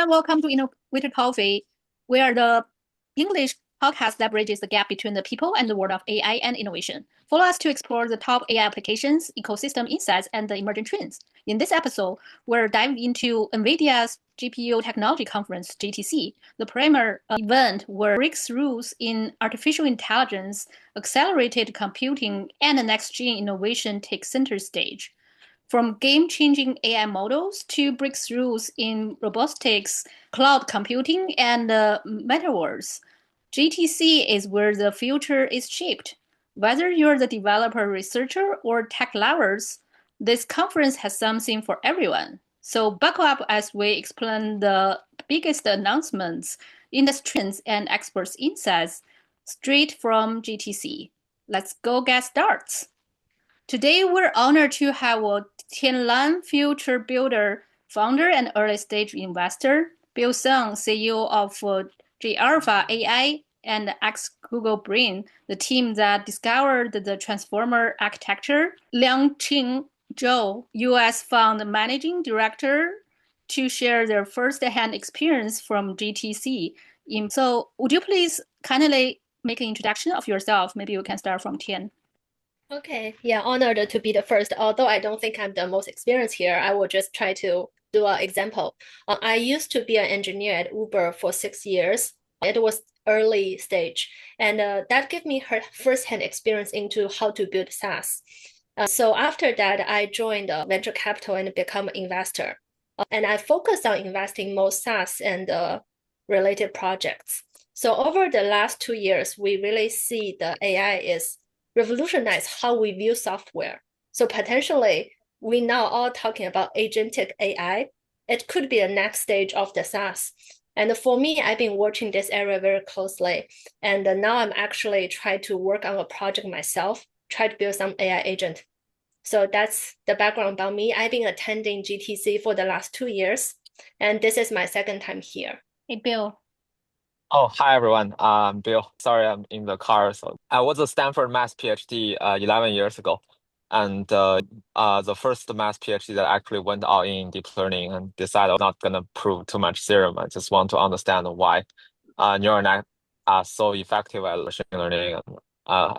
everyone, welcome to Innovator Coffee. We are the English podcast that bridges the gap between the people and the world of AI and innovation. Follow us to explore the top AI applications, ecosystem insights, and the emerging trends. In this episode, we're diving into NVIDIA's GPU Technology Conference, GTC, the premier event where breakthroughs in artificial intelligence, accelerated computing, and next-gen innovation take center stage. From game-changing AI models to breakthroughs in robotics, cloud computing, and metaverse, GTC is where the future is shaped. Whether you're the developer, researcher, or tech lovers, this conference has something for everyone. So buckle up as we explain the biggest announcements, industry trends, and experts' insights straight from GTC. Let's go get started. Today, we're honored to have Tian, future builder, founder, and early-stage investor, BuilderZ, CEO of Alpha.ai and Ex-Google Brain, the team that discovered the transformer architecture, Liangcheng, Zhou, US fund managing director, to share their first-hand experience from GTC. So would you please kindly make an introduction of yourself? Maybe you can start from Tian. Okay, yeah, honored to be the first. Although I don't think I'm the most experienced here, I will just try to do an example. I used to be an engineer at Uber for 6 years. It was early stage, and that gave me her first-hand experience into how to build SaaS. So after that, I joined venture capital and become an investor. And I focused on investing most SaaS and related projects. So over the last 2 years, we really see the AI is revolutionize how we view software. So potentially, we now all talking about agentic AI. It could be the next stage of the SaaS. And for me, I've been watching this area very closely. And now I'm actually trying to work on a project myself, try to build some AI agent. So that's the background about me. I've been attending GTC for the last 2 years, and this is my second time here. Hey, Bill. Oh, hi everyone. I'm Bill. Sorry, I'm in the car. So I was a Stanford math PhD 11 years ago, and the first math PhD that actually went all in deep learning and decided I'm not gonna prove too much theorem. I just want to understand why neural net are so effective at machine learning and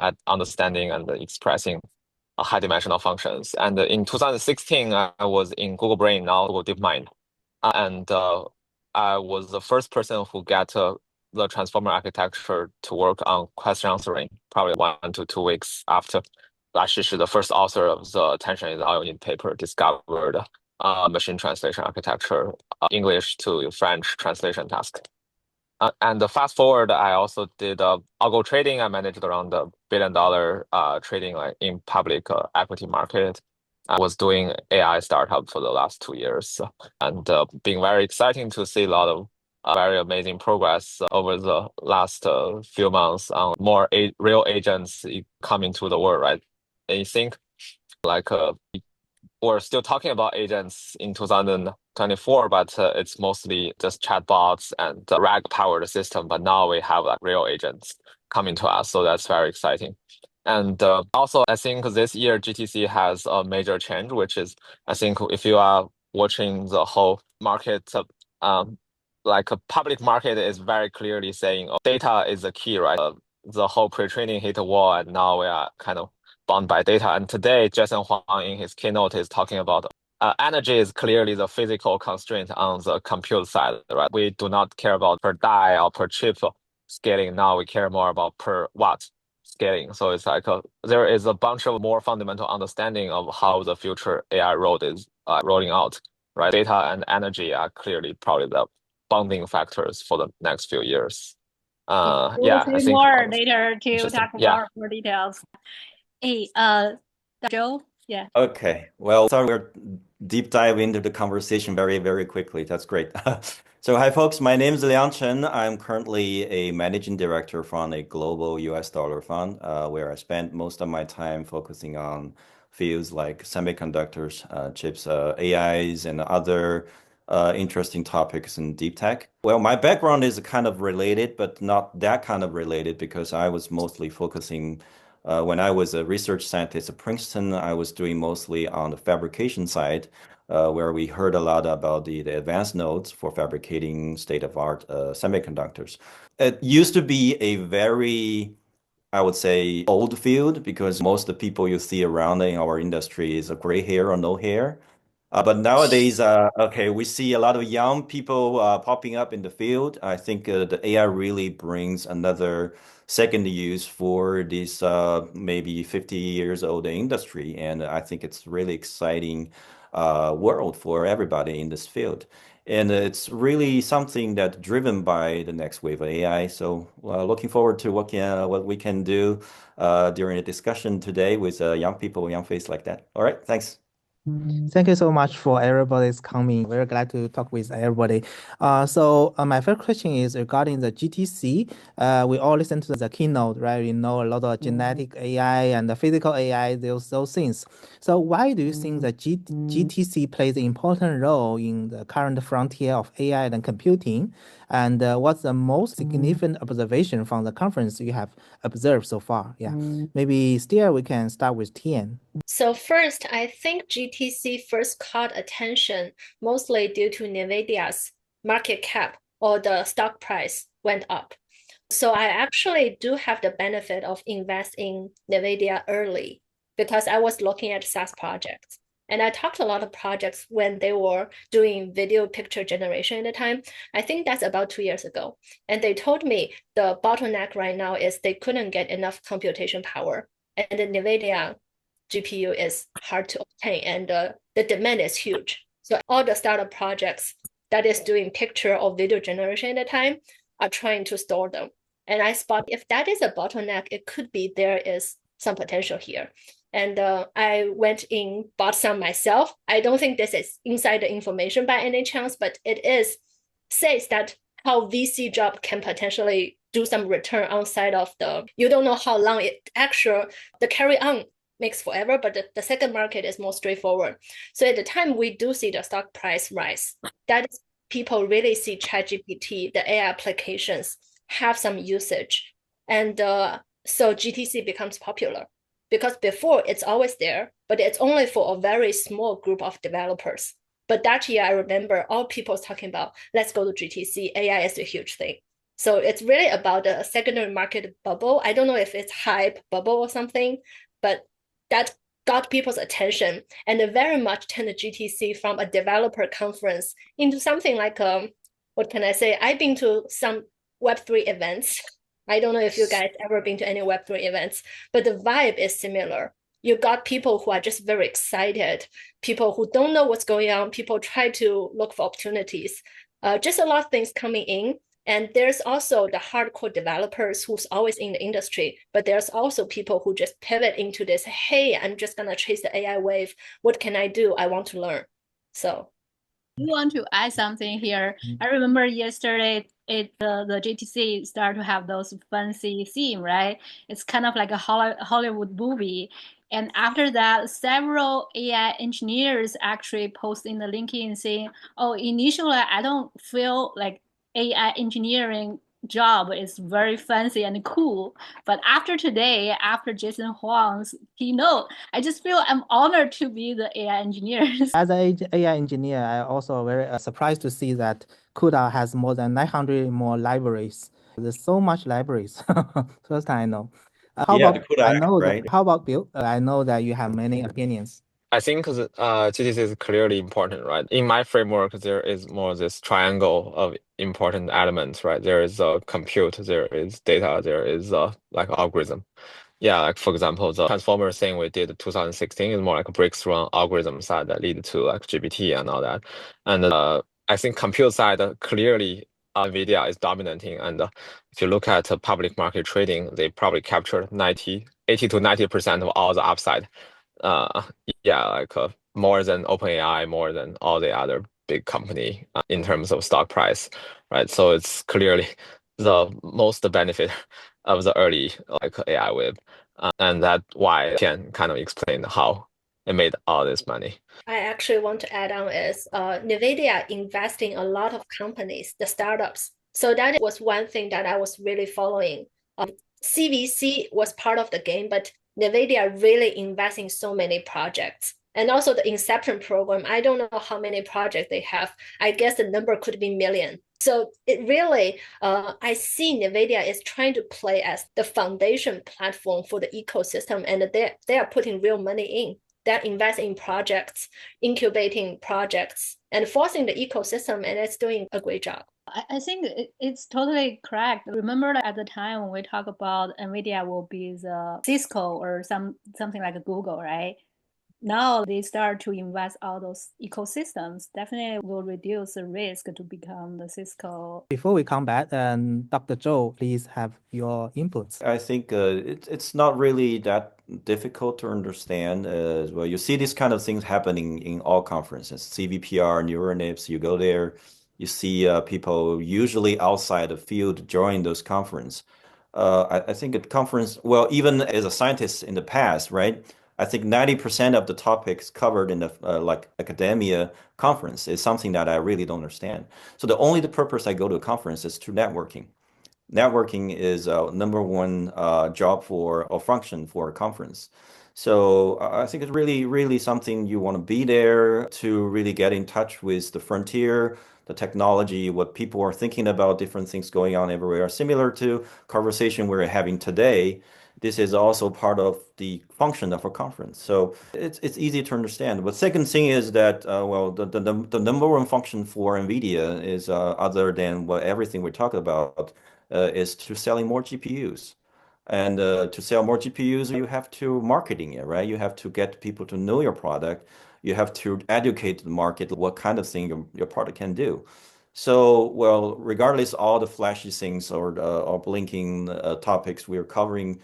at understanding and expressing high-dimensional functions. And in 2016, I was in Google Brain, now Google DeepMind, and I was the first person who got the transformer architecture to work on question answering, probably 1 to 2 weeks after Lashish, the first author of the Attention is All You Need paper, discovered machine translation architecture, English to French translation task. And fast forward, I also did algo trading. I managed around $1 billion trading in public equity market. I was doing AI startup for the last 2 years, and being very exciting to see a lot of very amazing progress over the last few months on more real agents coming to the world, right? And you think like we're still talking about agents in 2024, but it's mostly just chatbots and RAG-powered system. But now we have like real agents coming to us, so that's very exciting. And also, I think this year GTC has a major change, which is, I think if you are watching the whole market, like a public market is very clearly saying data is the key, right? The whole pre-training hit a wall, and now we are kind of bound by data. And today, Jensen Huang in his keynote is talking about energy is clearly the physical constraint on the compute side, right? We do not care about per die or per chip scaling. Now we care more about per watt scaling. So it's like there is a bunch of more fundamental understanding of how the future AI road is rolling out, right? Data and energy are clearly probably the bonding factors for the next few years. We'll yeah, see I think more later to talk yeah. more details. Hey, Zhou, yeah. Okay, well, sorry, we're deep dive into the conversation very, very quickly. That's great. So hi, folks. My name is Liangcheng. I'm currently a managing director from a global US dollar fund, where I spend most of my time focusing on fields like semiconductors, chips, AIs, and other interesting topics in deep tech. Well, my background is kind of related, but not that kind of related because I was mostly focusing when I was a research scientist at Princeton, I was doing mostly on the fabrication side, where we heard a lot about the advanced nodes for fabricating state-of-art semiconductors. It used to be a very, I would say, old field, because most of the people you see around in our industry is a gray hair or no hair. But nowadays, okay, we see a lot of young people popping up in the field. I think the AI really brings another second use for this maybe 50 years old industry. And I think it's really exciting world for everybody in this field. And it's really something that's driven by the next wave of AI. So looking forward to what we can do during the discussion today with young people, young face like that. All right, thanks. Thank you so much for everybody's coming. Very glad to talk with everybody. So my first question is regarding the GTC. We all listen to the keynote, right? We know a lot of genetic AI and the physical AI, those things. So why do you think the GTC plays an important role in the current frontier of AI and computing? And what's the most significant observation from the conference you have observed so far? Yeah, maybe still we can start with Tian. So first, I think GTC first caught attention mostly due to NVIDIA's market cap, or the stock price went up. So I actually do have the benefit of investing in NVIDIA early, because I was looking at SaaS projects. And I talked to a lot of projects when they were doing video picture generation at the time. I think that's about 2 years ago. And they told me the bottleneck right now is they couldn't get enough computation power. And the NVIDIA GPU is hard to obtain, and the demand is huge. So all the startup projects that is doing picture or video generation at the time are trying to store them. And I spot if that is a bottleneck, it could be there is some potential here. And I went in, bought some myself. I don't think this is insider information by any chance, but it says that how VC job can potentially do some return outside of you don't know how long the carry on makes forever, but the second market is more straightforward. So at the time we do see the stock price rise, that is, people really see ChatGPT, the AI applications have some usage. And so GTC becomes popular, because before it's always there, but it's only for a very small group of developers. But that year, I remember all people talking about, let's go to GTC, AI is a huge thing. So it's really about the secondary market bubble. I don't know if it's hype bubble or something, but that got people's attention, and it very much turned the GTC from a developer conference into something like, what can I say? I've been to some Web3 events. I don't know if you guys ever been to any Web3 events, but the vibe is similar. You got people who are just very excited, people who don't know what's going on, people try to look for opportunities, just a lot of things coming in. And there's also the hardcore developers who's always in the industry, but there's also people who just pivot into this, hey, I'm just gonna chase the AI wave. What can I do? I want to learn. So I want to add something here. I remember yesterday the GTC started to have those fancy theme, right? It's kind of like a Hollywood movie. And after that, several AI engineers actually post in the LinkedIn saying, oh, initially I don't feel like AI engineering job is very fancy and cool. But after today, after Jason Huang's keynote, I just feel I'm honored to be the AI engineer. As an AI engineer, I also very surprised to see that CUDA has more than 900 more libraries. There's so much libraries. First time I know. How Yeah, about the CUDA I know Act, right? How about Bill? I know that you have many opinions. I think GTC is clearly important, right? In my framework, there is more this triangle of important elements, right? There is compute, there is data, there is like algorithm. Yeah, like for example, the transformer thing we did in 2016 is more like a breakthrough on algorithm side that lead to like GPT and all that. And I think compute side clearly NVIDIA is dominating. And if you look at public market trading, they probably captured 80 to 90% of all the upside. Yeah, like more than OpenAI, more than all the other big company in terms of stock price, right? So it's clearly the most benefit of the early like AI wave, and that's why I can kind of explain how it made all this money. I actually want to add on is NVIDIA investing a lot of companies, the startups. So that was one thing that I was really following. CVC was part of the game, but NVIDIA really investing so many projects. And also the Inception program, I don't know how many projects they have. I guess the number could be million. So it really, I see NVIDIA is trying to play as the foundation platform for the ecosystem, and they are putting real money in. They're investing in projects, incubating projects, and forcing the ecosystem, and it's doing a great job. I think it's totally correct. Remember at the time when we talk about NVIDIA will be the Cisco or something like Google, right? Now they start to invest all those ecosystems, definitely will reduce the risk to become the Cisco. Before we come back, Dr. Zhou, please have your inputs. I think it's not really that difficult to understand as well. You see these kind of things happening in all conferences, CVPR, NeuroNIPS, you go there, you see people usually outside the field join those conferences. I think at conference, well, even as a scientist in the past, right? I think 90% of the topics covered in the like academia conference is something that I really don't understand. So the purpose I go to a conference is to networking. Networking is number one job for or function for a conference. So I think it's really, really something you want to be there to really get in touch with the frontier, the technology, what people are thinking about, different things going on everywhere. Similar to conversation we're having today, this is also part of the function of a conference. So it's easy to understand. But second thing is that, well, the number one function for NVIDIA is other than what everything we're talking about, is to selling more GPUs. And to sell more GPUs, you have to marketing it, right? You have to get people to know your product. You have to educate the market what kind of thing your product can do. So, well, regardless all the flashy things or blinking topics we're covering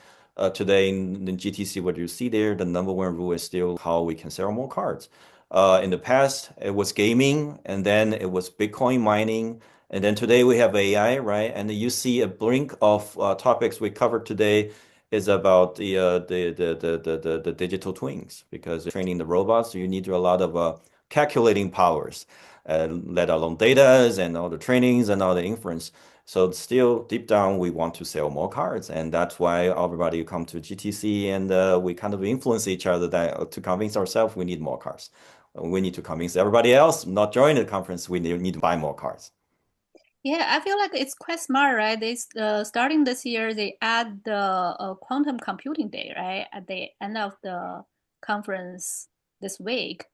today in GTC, what you see there, the number one rule is still how we can sell more cards. In the past, it was gaming, and then it was Bitcoin mining, and then today we have AI, right? And you see a blink of topics we covered today is about the digital twins, because training the robots, you need a lot of calculating powers, let alone data and all the trainings and all the inference. So still deep down, we want to sell more cards, and that's why everybody come to GTC, and we kind of influence each other that to convince ourselves we need more cards. We need to convince everybody else not join the conference. We need to buy more cards. Yeah, I feel like it's quite smart, right? They starting this year, they add the quantum computing day, right? At the end of the conference this week.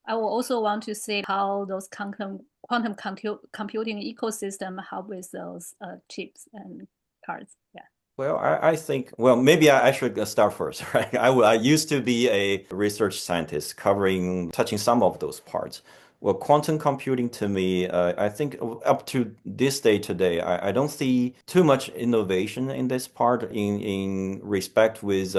I will also want to see how those quantum computing ecosystem help with those chips and cards. Yeah. Well, I think, well, maybe I should start first, right? I used to be a research scientist touching some of those parts. Well, quantum computing to me, I think up to this day today, I don't see too much innovation in this part in respect with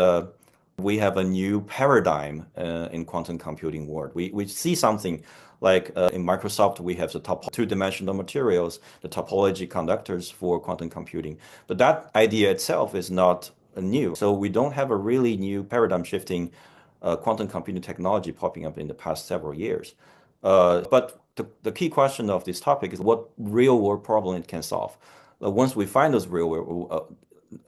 we have a new paradigm in quantum computing world. We see something like in Microsoft, we have the two-dimensional materials, the topology conductors for quantum computing. But that idea itself is not new. So we don't have a really new paradigm shifting quantum computing technology popping up in the past several years. But the key question of this topic is what real world problem it can solve. Once we find those real world,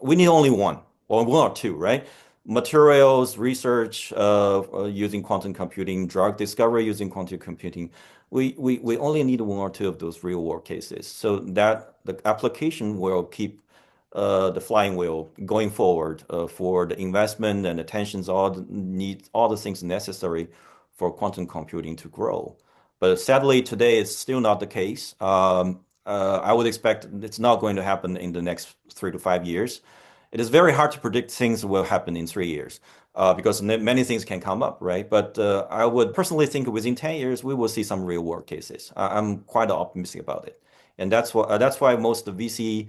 we need only one or two, right? Materials research using quantum computing, drug discovery using quantum computing. We only need one or two of those real world cases, so that the application will keep the flying wheel going forward for the investment and attentions, all the things necessary for quantum computing to grow. But sadly, today it's still not the case. I would expect it's not going to happen in the next 3 to 5 years. It is very hard to predict things will happen in 3 years because many things can come up, right? But I would personally think within 10 years, we will see some real world cases. I'm quite optimistic about it. And that's why most of the VC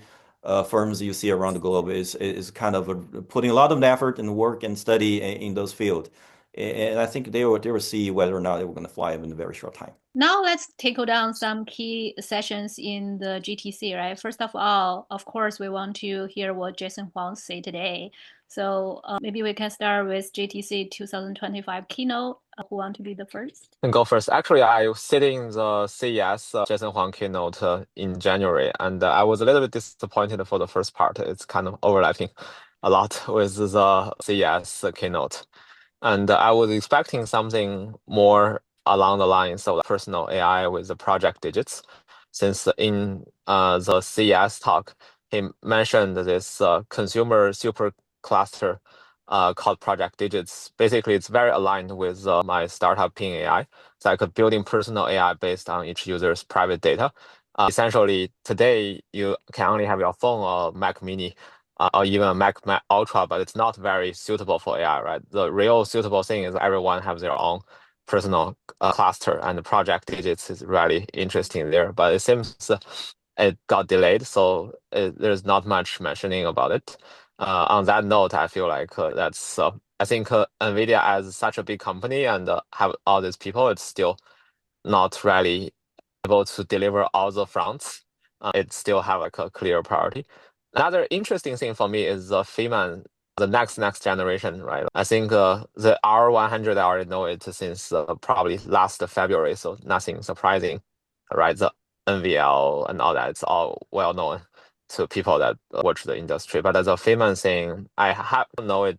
firms you see around the globe is kind of putting a lot of effort and work and study in those fields. And I think they will see whether or not they were going to fly up in a very short time. Now let's take down some key sessions in the GTC, right? First of all, of course, we want to hear what Jensen Huang say today. So maybe we can start with GTC 2025 keynote. Who want to be the first? And go first. Actually, I was sitting in the CES Jensen Huang keynote in January, and I was a little bit disappointed for the first part. It's kind of overlapping a lot with the CES keynote. And I was expecting something more along the lines of personal AI with the project digits, since in the CES talk, he mentioned this consumer super cluster called Project Digits. Basically, it's very aligned with my startup Ping AI. It's like building personal AI based on each user's private data. Essentially, today you can only have your phone or Mac Mini or even a Mac Ultra, but it's not very suitable for AI, right? The real suitable thing is everyone has their own personal cluster, and the Project Digits is really interesting there. But it seems it got delayed, so there's not much mentioning about it. On that note, I feel like that's I think NVIDIA as such a big company and have all these people, it's still not really able to deliver all the fronts. It still have like a clear priority. Another interesting thing for me is the Feynman, the next generation, right? I think the R100, I already know it since probably last February, so nothing surprising, right? The NVL and all that, it's all well known to people that watch the industry. But as a Feynman thing, I have to know it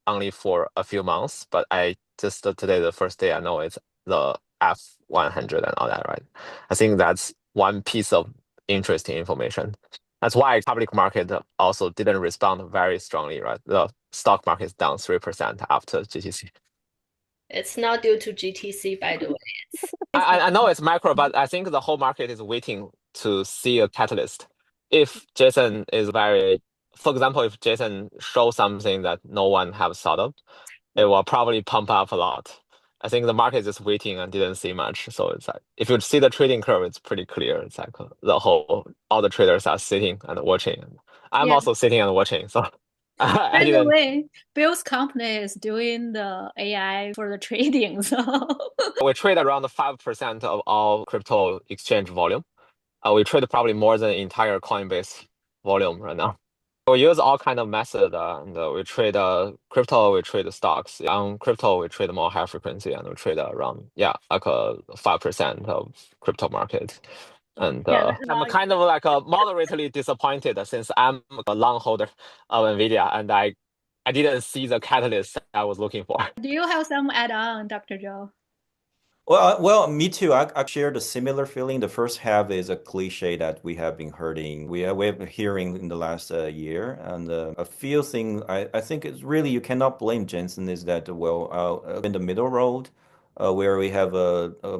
only for a few months, but I just today, the first day, I know it's the F100 and all that, right? I think that's one piece of interesting information. That's why public market also didn't respond very strongly, right? The stock market is down 3% after GTC. It's not due to GTC, by the way. I know it's macro, but I think the whole market is waiting to see a catalyst. If Jason is very, for example, if Jason shows something that no one has thought of, it will probably pump up a lot. I think the market is just waiting and didn't see much. So it's like, if you see the trading curve, it's pretty clear. It's like all the traders are sitting and watching. I'm Yeah. also sitting and watching. So I By the didn't. way, Bill's company is doing the AI for the trading. So We trade around 5% of all crypto exchange volume. We trade probably more than the entire Coinbase volume right now. We use all kind of method, and we trade crypto, we trade stocks. On crypto, we trade more high frequency, and we trade around like 5% of crypto market. And yeah, I'm kind of like moderately disappointed since I'm a long holder of NVIDIA, and I didn't see the catalyst I was looking for. do you have some add-on, Dr. Zhou? Well, me too. I shared a similar feeling. The first half is a cliche that we have been hearing. We have been hearing in the last year, and a few things I think it's really you cannot blame Jensen is that in the middle road, where we have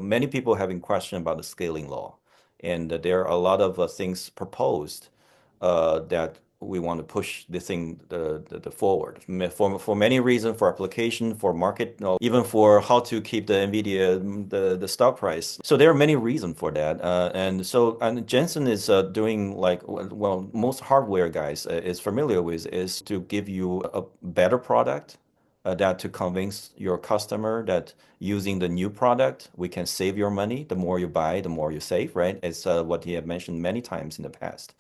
many people having question about the scaling law, and there are a lot of things proposed that we want to push the thing the forward for many reasons, for application, for market, even for how to keep the NVIDIA the stock price. So there are many reasons for that, and Jensen is doing like most hardware guys is familiar with is to give you a better product. That to convince your customer that using the new product, we can save your money. The more you buy, the more you save, right? It's what he had mentioned many times in the past.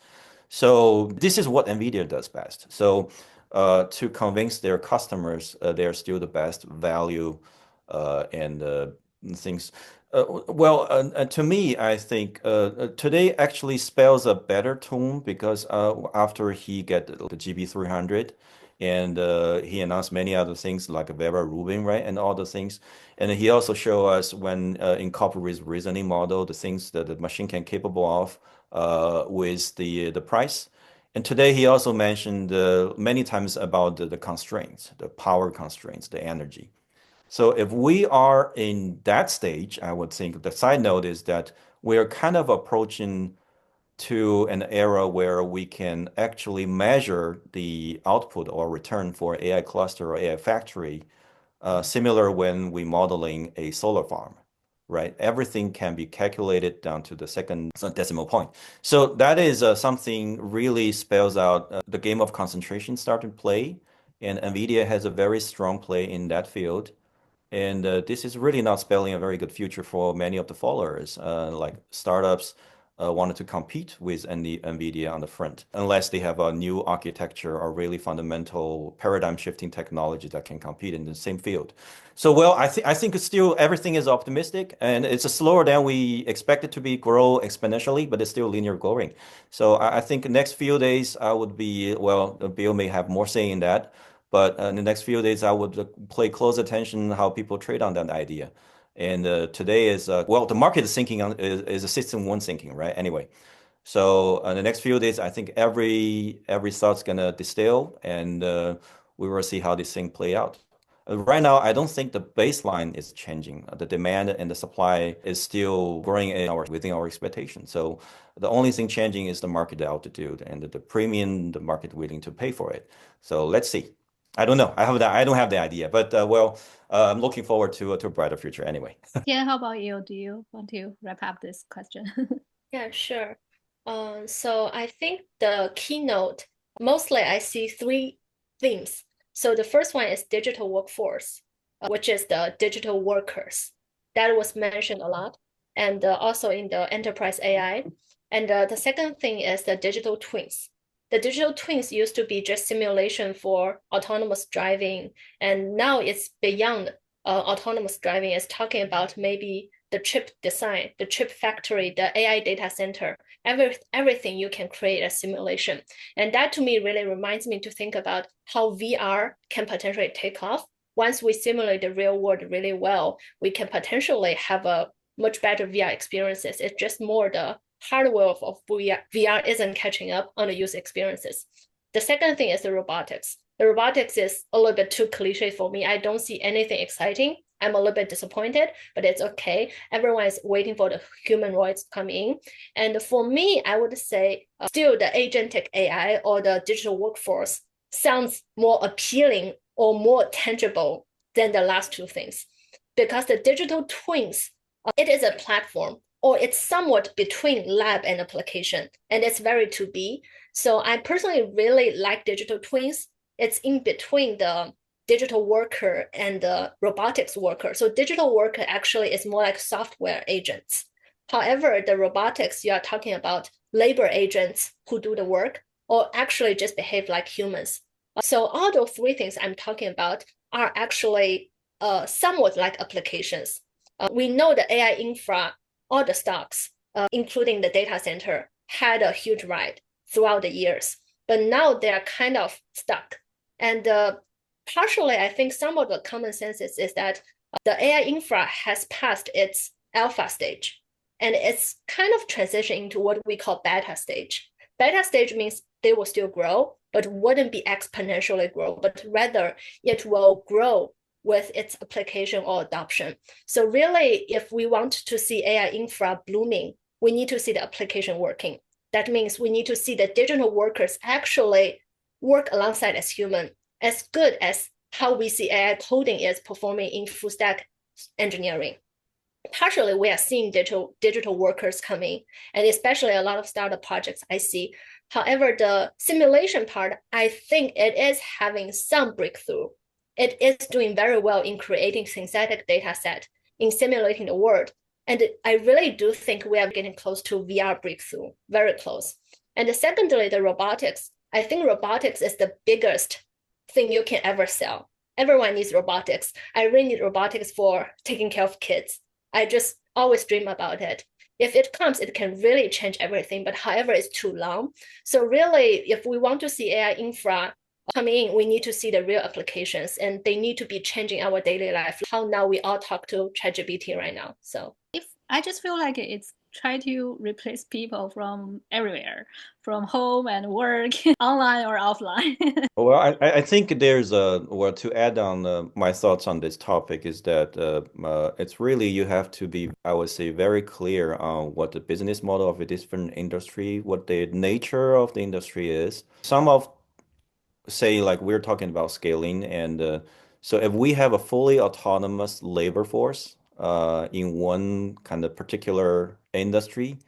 So this is what NVIDIA does best. So to convince their customers they're still the best value and things. To me, I think today actually spells a better tone because after he get the GB300 and he announced many other things like Vera Rubin, right, and all the things. And he also show us when incorporate with reasoning model, the things that the machine can capable of with the price. And today he also mentioned many times about the constraints, the power constraints, the energy. So if we are in that stage, I would think the side note is that we're kind of approaching to an era where we can actually measure the output or return for AI cluster or AI factory, similar when we modeling a solar farm, right? Everything can be calculated down to the second decimal point. So that is something really spells out the game of concentration start to play, and NVIDIA has a very strong play in that field. And this is really not spelling a very good future for many of the followers, like startups wanted to compete with NVIDIA on the front, unless they have a new architecture or really fundamental paradigm shifting technology that can compete in the same field. So, I think still everything is optimistic, and it's slower than we expect it to be grow exponentially, but it's still linear growing. So I think the next few days I would be, Bill may have more say in that. But in the next few days, I would pay close attention how people trade on that idea. And today is well, the market is thinking on is a system one thinking, right? Anyway, so in the next few days, I think every thought's gonna distill, and we will see how this thing play out. Right now, I don't think the baseline is changing. The demand and the supply is still growing within our expectations. So the only thing changing is the market altitude and the premium the market willing to pay for it. So let's see. I don't know. I don't have the idea, but well, I'm looking forward to a brighter future anyway. Yeah, how about you? Do you want to wrap up this question? Yeah, sure. So I think the keynote, mostly I see three themes. So the first one is digital workforce, which is the digital workers. That was mentioned a lot, and also in the enterprise AI. And the second thing is the digital twins. The digital twins used to be just simulation for autonomous driving, and now it's beyond autonomous driving. It's talking about maybe the chip design, the chip factory, the AI data center, everything you can create a simulation. And that to me really reminds me to think about how VR can potentially take off. Once we simulate the real world really well, we can potentially have a much better VR experiences. It's just more the hardware of VR isn't catching up on the user experiences. The second thing is the robotics. The robotics is a little bit too cliche for me. I don't see anything exciting. I'm a little bit disappointed, but it's okay. Everyone is waiting for the humanoids to come in. And for me, I would say still the agentic AI or the digital workforce sounds more appealing or more tangible than the last two things. Because the digital twins, it is a platform, or it's somewhat between lab and application, and it's very to be. So I personally really like digital twins. It's in between the digital worker and the robotics worker. So digital worker actually is more like software agents. However, the robotics, you are talking about labor agents who do the work or actually just behave like humans. So all those three things I'm talking about are actually somewhat like applications. We know the AI infra, all the stocks, including the data center, had a huge ride throughout the years, but now they are kind of stuck. And partially, I think some of the common senses is that the AI infra has passed its alpha stage, and it's kind of transitioning into what we call beta stage. Beta stage means they will still grow, but wouldn't be exponentially grow, but rather it will grow with its application or adoption. So really, if we want to see AI infra blooming, we need to see the application working. That means we need to see the digital workers actually work alongside as human, as good as how we see AI coding is performing in full stack engineering. Partially, we are seeing digital workers coming, and especially a lot of startup projects I see. However, the simulation part, I think it is having some breakthrough. It is doing very well in creating synthetic data set, in simulating the world. And I really do think we are getting close to VR breakthrough, very close. And secondly, the robotics. I think robotics is the biggest thing you can ever sell. Everyone needs robotics. I really need robotics for taking care of kids. I just always dream about it. If it comes, it can really change everything, but however, it's too long. So really, if we want to see AI infra coming in, we need to see the real applications, and they need to be changing our daily life. How now we all talk to ChatGPT right now. So if I just feel like it's try to replace people from everywhere, from home and work, online or offline. Well, I think there's well, to add on my thoughts on this topic is that it's really you have to be, I would say, very clear on what the business model of a different industry, what the nature of the industry is. Some of, say, like we're talking about scaling, and so if we have a fully autonomous labor force in one kind of particular industry,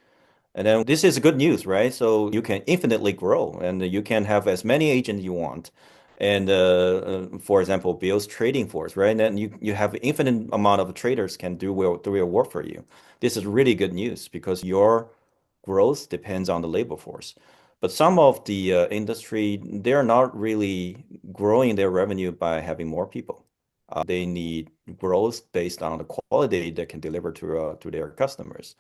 and then this is good news, right? So you can infinitely grow and you can have as many agents you want. And for example, Bill's trading force, right? And then you have infinite amount of traders can do real work for you. This is really good news because your growth depends on the labor force. But some of the industry, they're not really growing their revenue by having more people. They need growth based on the quality they can deliver to their customers.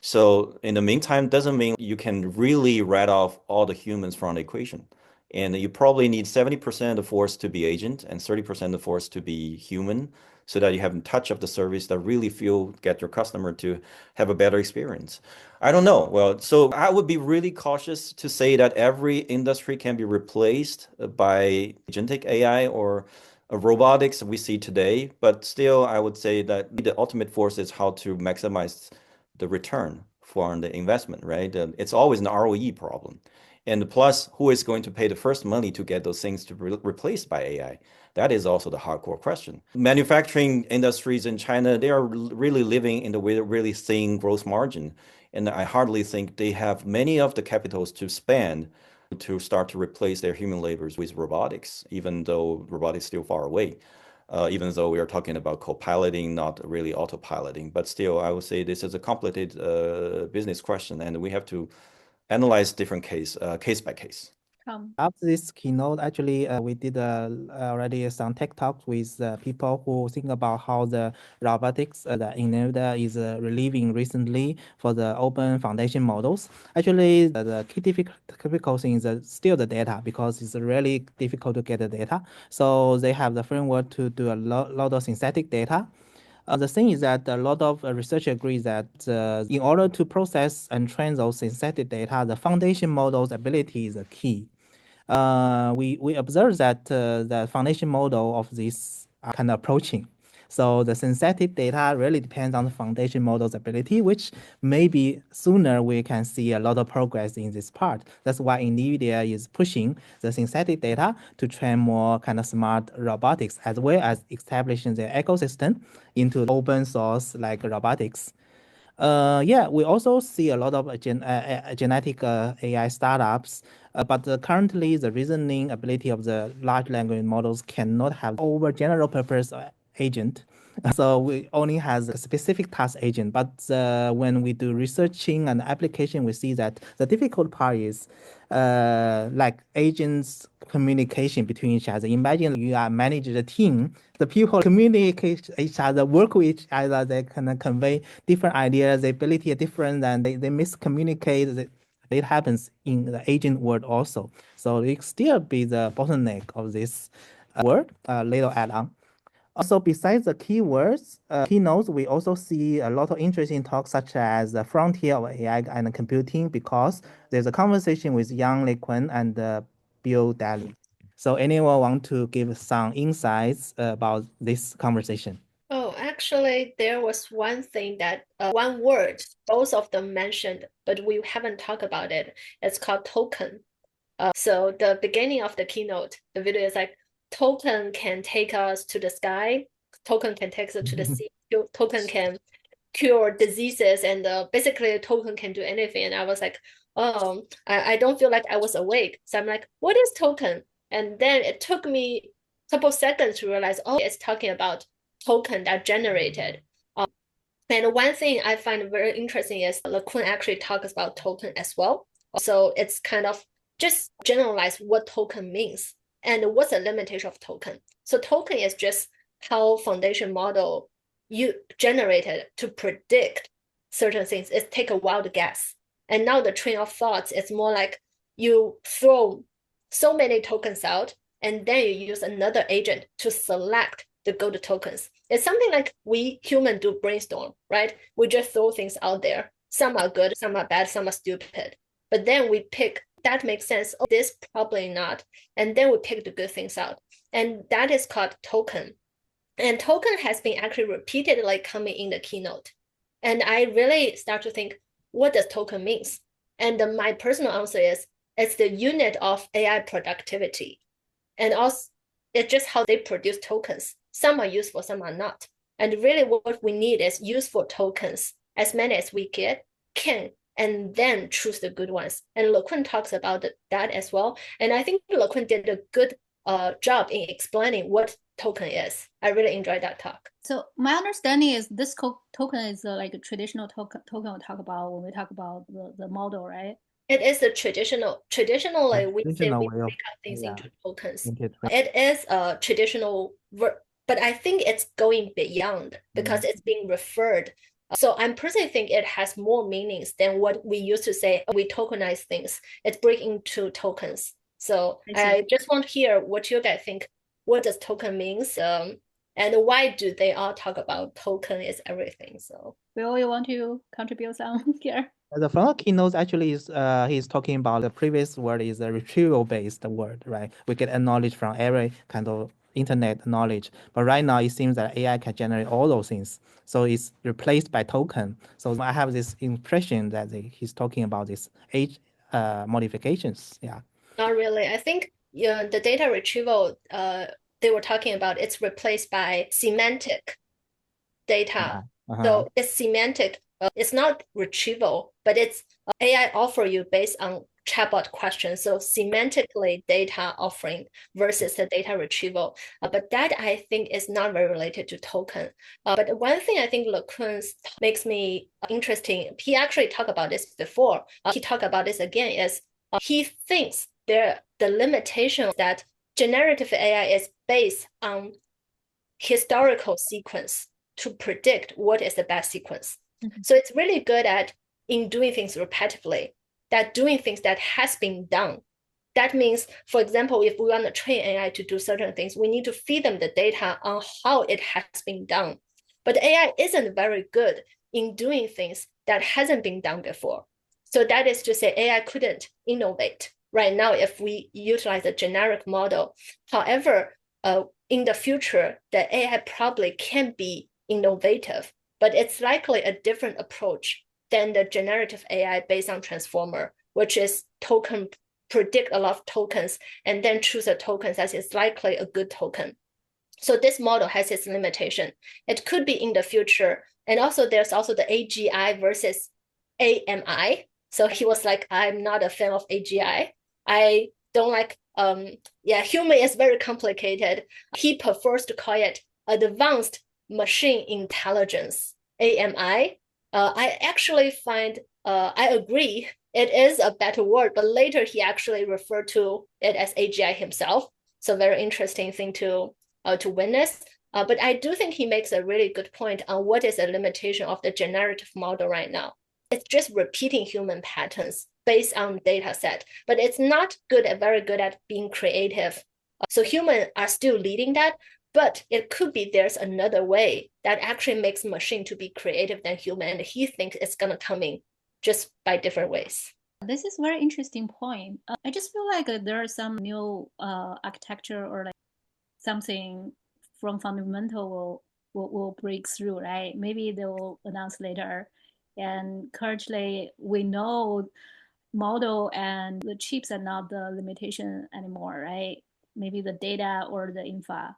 So in the meantime, doesn't mean you can really write off all the humans from the equation. And you probably need 70% of the force to be agent and 30% of the force to be human, so that you have a touch of the service that really get your customer to have a better experience. I don't know. Well, so I would be really cautious to say that every industry can be replaced by agentic AI or robotics we see today. But still, I would say that the ultimate force is how to maximize the return for the investment, right? It's always an ROE problem. And plus, who is going to pay the first money to get those things to replaced by AI? That is also the hardcore question. Manufacturing industries in China, they are really living in the really thin gross margin. And I hardly think they have many of the capitals to spend to start to replace their human labors with robotics, even though robotics is still far away. Even though we are talking about co-piloting, not really autopiloting. But still, I would say this is a complicated business question, and we have to analyze different case by case. After this keynote, actually, we did already some tech talks with people who think about how the robotics that NVIDIA is releasing recently for the open foundation models. Actually, the key difficult thing is still the data, because it's really difficult to get the data. So they have the framework to do a lot of synthetic data. The thing is that a lot of research agrees that in order to process and train those synthetic data, the foundation model's ability is a key. We observe that the foundation model of this are kind of approaching. So the synthetic data really depends on the foundation model's ability, which maybe sooner we can see a lot of progress in this part. That's why NVIDIA is pushing the synthetic data to train more kind of smart robotics, as well as establishing the ecosystem into open source like robotics. Yeah, we also see a lot of genetic AI startups, but currently the reasoning ability of the large language models cannot have over general purpose agent. So we only has a specific task agent. But when we do researching and application, we see that the difficult part is like agents communication between each other. Imagine you are managing a team, the people communicate each other, work with each other, they can convey different ideas, the ability is different, and they miscommunicate. It happens in the agent world also. So it still be the bottleneck of this word, little add-on. Also, besides the keywords, keynotes, we also see a lot of interesting talks such as the frontier of AI and computing, because there's a conversation with Yang Lei and BuilderZ. So anyone want to give some insights about this conversation? Oh, actually, there was one thing that one word both of them mentioned, but we haven't talked about it. It's called token. So the beginning of the keynote, the video is like, token can take us to the sky, token can take us to the sea, token can cure diseases, and basically token can do anything. And I was like, oh, I don't feel like I was awake. So I'm like, what is token? And then it took me a couple seconds to realize, oh, it's talking about token that generated. And one thing I find very interesting is LeQuan actually talks about token as well. So it's kind of just generalize what token means and what's the limitation of token. So token is just how foundation model you generated to predict certain things. It take a wild guess. And now the train of thoughts is more like you throw so many tokens out, and then you use another agent to select the good tokens. It's something like we human do brainstorm, right? We just throw things out there. Some are good, some are bad, some are stupid. But then we pick, that makes sense. Oh, this probably not. And then we pick the good things out. And that is called token. And token has been actually repeatedly coming in the keynote. And I really start to think, what does token means? And my personal answer is, it's the unit of AI productivity. And also, it's just how they produce tokens. Some are useful, some are not. And really what we need is useful tokens, as many as we can, and then choose the good ones. And LeQuan talks about that as well. And I think LeQuan did a good job in explaining what token is. I really enjoyed that talk. So my understanding is this token is like a traditional token we talk about when we talk about the model, right? It is the traditionally we say we break up things into tokens. It is a traditional, but I think it's going beyond because it's being referred. So I personally think it has more meanings than what we used to say, we tokenize things. It's breaking into tokens. So I see. I just want to hear what you guys think. What does token means? And why do they all talk about token is everything? So Will, you want to contribute some here? The front keynote actually is he's talking about the previous word is a retrieval based word, right? We get knowledge from every kind of internet knowledge, but right now it seems that AI can generate all those things, so it's replaced by token. So I have this impression that he's talking about this age modifications. Yeah. not really. I think the data retrieval they were talking about, it's replaced by semantic data. So it's semantic. It's not retrieval, but it's AI offer you based on chatbot questions. So semantically data offering versus the data retrieval. But that I think is not very related to token. But one thing I think LeCun makes me interesting, he actually talked about this before. He talked about this again, is he thinks the limitation that generative AI is based on historical sequence to predict what is the best sequence. Mm-hmm. So it's really good at in doing things repetitively, that doing things that has been done. That means, for example, if we want to train AI to do certain things, we need to feed them the data on how it has been done. But AI isn't very good in doing things that hasn't been done before. So that is to say AI couldn't innovate right now if we utilize a generic model. However, in the future, the AI probably can be innovative, but it's likely a different approach than the generative AI based on transformer, which is token, predict a lot of tokens and then choose a token that is likely a good token. So this model has its limitation. It could be in the future. And also there's also the AGI versus AMI. So he was like, I'm not a fan of AGI. I don't like, human is very complicated. He prefers to call it advanced machine intelligence, AMI. I actually find, I agree, it is a better word, but later he actually referred to it as AGI himself. So very interesting thing to witness. But I do think he makes a really good point on what is the limitation of the generative model right now. It's just repeating human patterns based on data set, but it's not good at very good at being creative. So humans are still leading that, but it could be there's another way that actually makes machine to be creative than human, and he thinks it's gonna come in just by different ways. This is a very interesting point. I just feel like there are some new architecture or like something from fundamental will break through, right? Maybe they will announce later. And currently, we know model and the chips are not the limitation anymore, right? Maybe the data or the infra.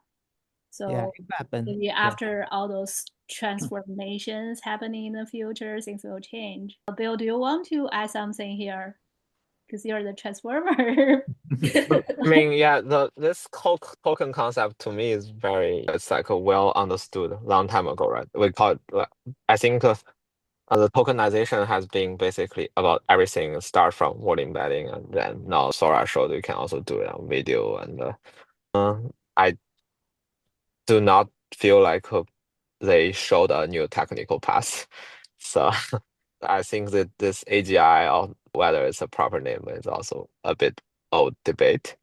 So Yeah, it happened. maybe after all those transformations happening in the future, things will change. Bill, do you want to add something here? Because you're the transformer. I mean, yeah, this token concept to me is it's like a well understood long time ago, right? We call it, I think the tokenization has been basically about everything start from word embedding, and then now Sora showed you can also do it on video, and I do not feel like they showed a new technical path. So I think that this AGI, or whether it's a proper name, is also a bit old debate.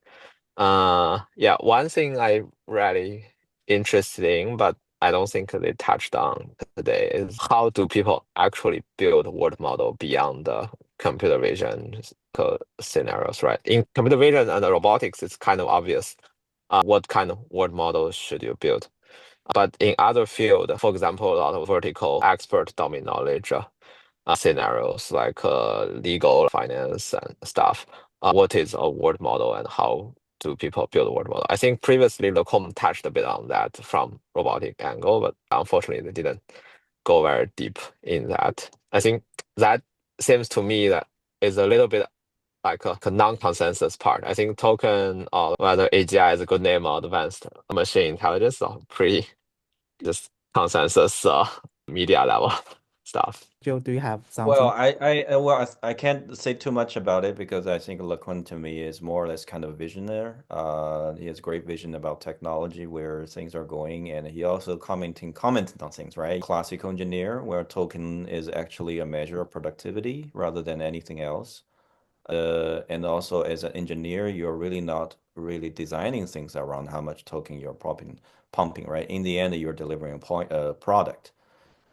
Yeah, one thing I really interested in, but I don't think they touched on today, is how do people actually build word model beyond the computer vision scenarios, right? In computer vision and robotics, it's kind of obvious what kind of word model should you build. But in other field, for example, a lot of vertical expert domain knowledge scenarios like legal, finance, and stuff. What is a word model and how do people build a word model? I think previously Lacombe touched a bit on that from robotic angle, but unfortunately they didn't go very deep in that. I think that seems to me that is a little bit like a non-consensus part. I think token or whether AGI is a good name or advanced machine intelligence are pretty just consensus media level stuff. Joe, do you have something? Well, I can't say too much about it because I think LeCun to me is more or less kind of visionary. He has great vision about technology, where things are going, and he also commented on things, right? Classical engineer, where token is actually a measure of productivity rather than anything else. And also as an engineer, you're really not really designing things around how much token you're pumping, right? In the end, you're delivering a product.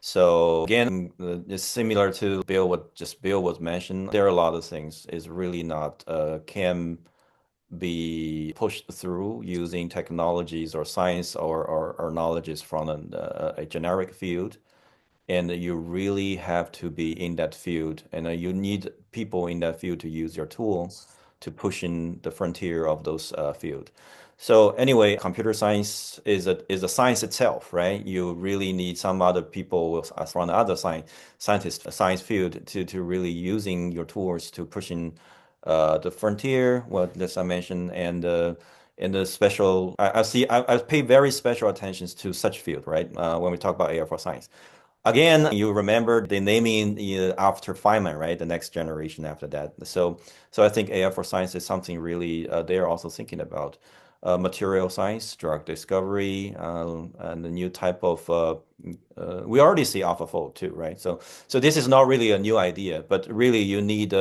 So again, it's similar to Bill was mentioned. There are a lot of things is really not can be pushed through using technologies or science or knowledges from a generic field. And you really have to be in that field, and you need people in that field to use your tool to push in the frontier of those field. So anyway, computer science is a science itself, right? You really need some other people from the other science field to really using your tools to push in the frontier, what as I mentioned, and the special. I pay very special attentions to such field, right? When we talk about AI for science. Again, you remember the naming after Feynman, right? The next generation after that. So I think AI for science is something really they're also thinking about. Material science, drug discovery, and the new type of we already see AlphaFold too, right? So this is not really a new idea, but really you need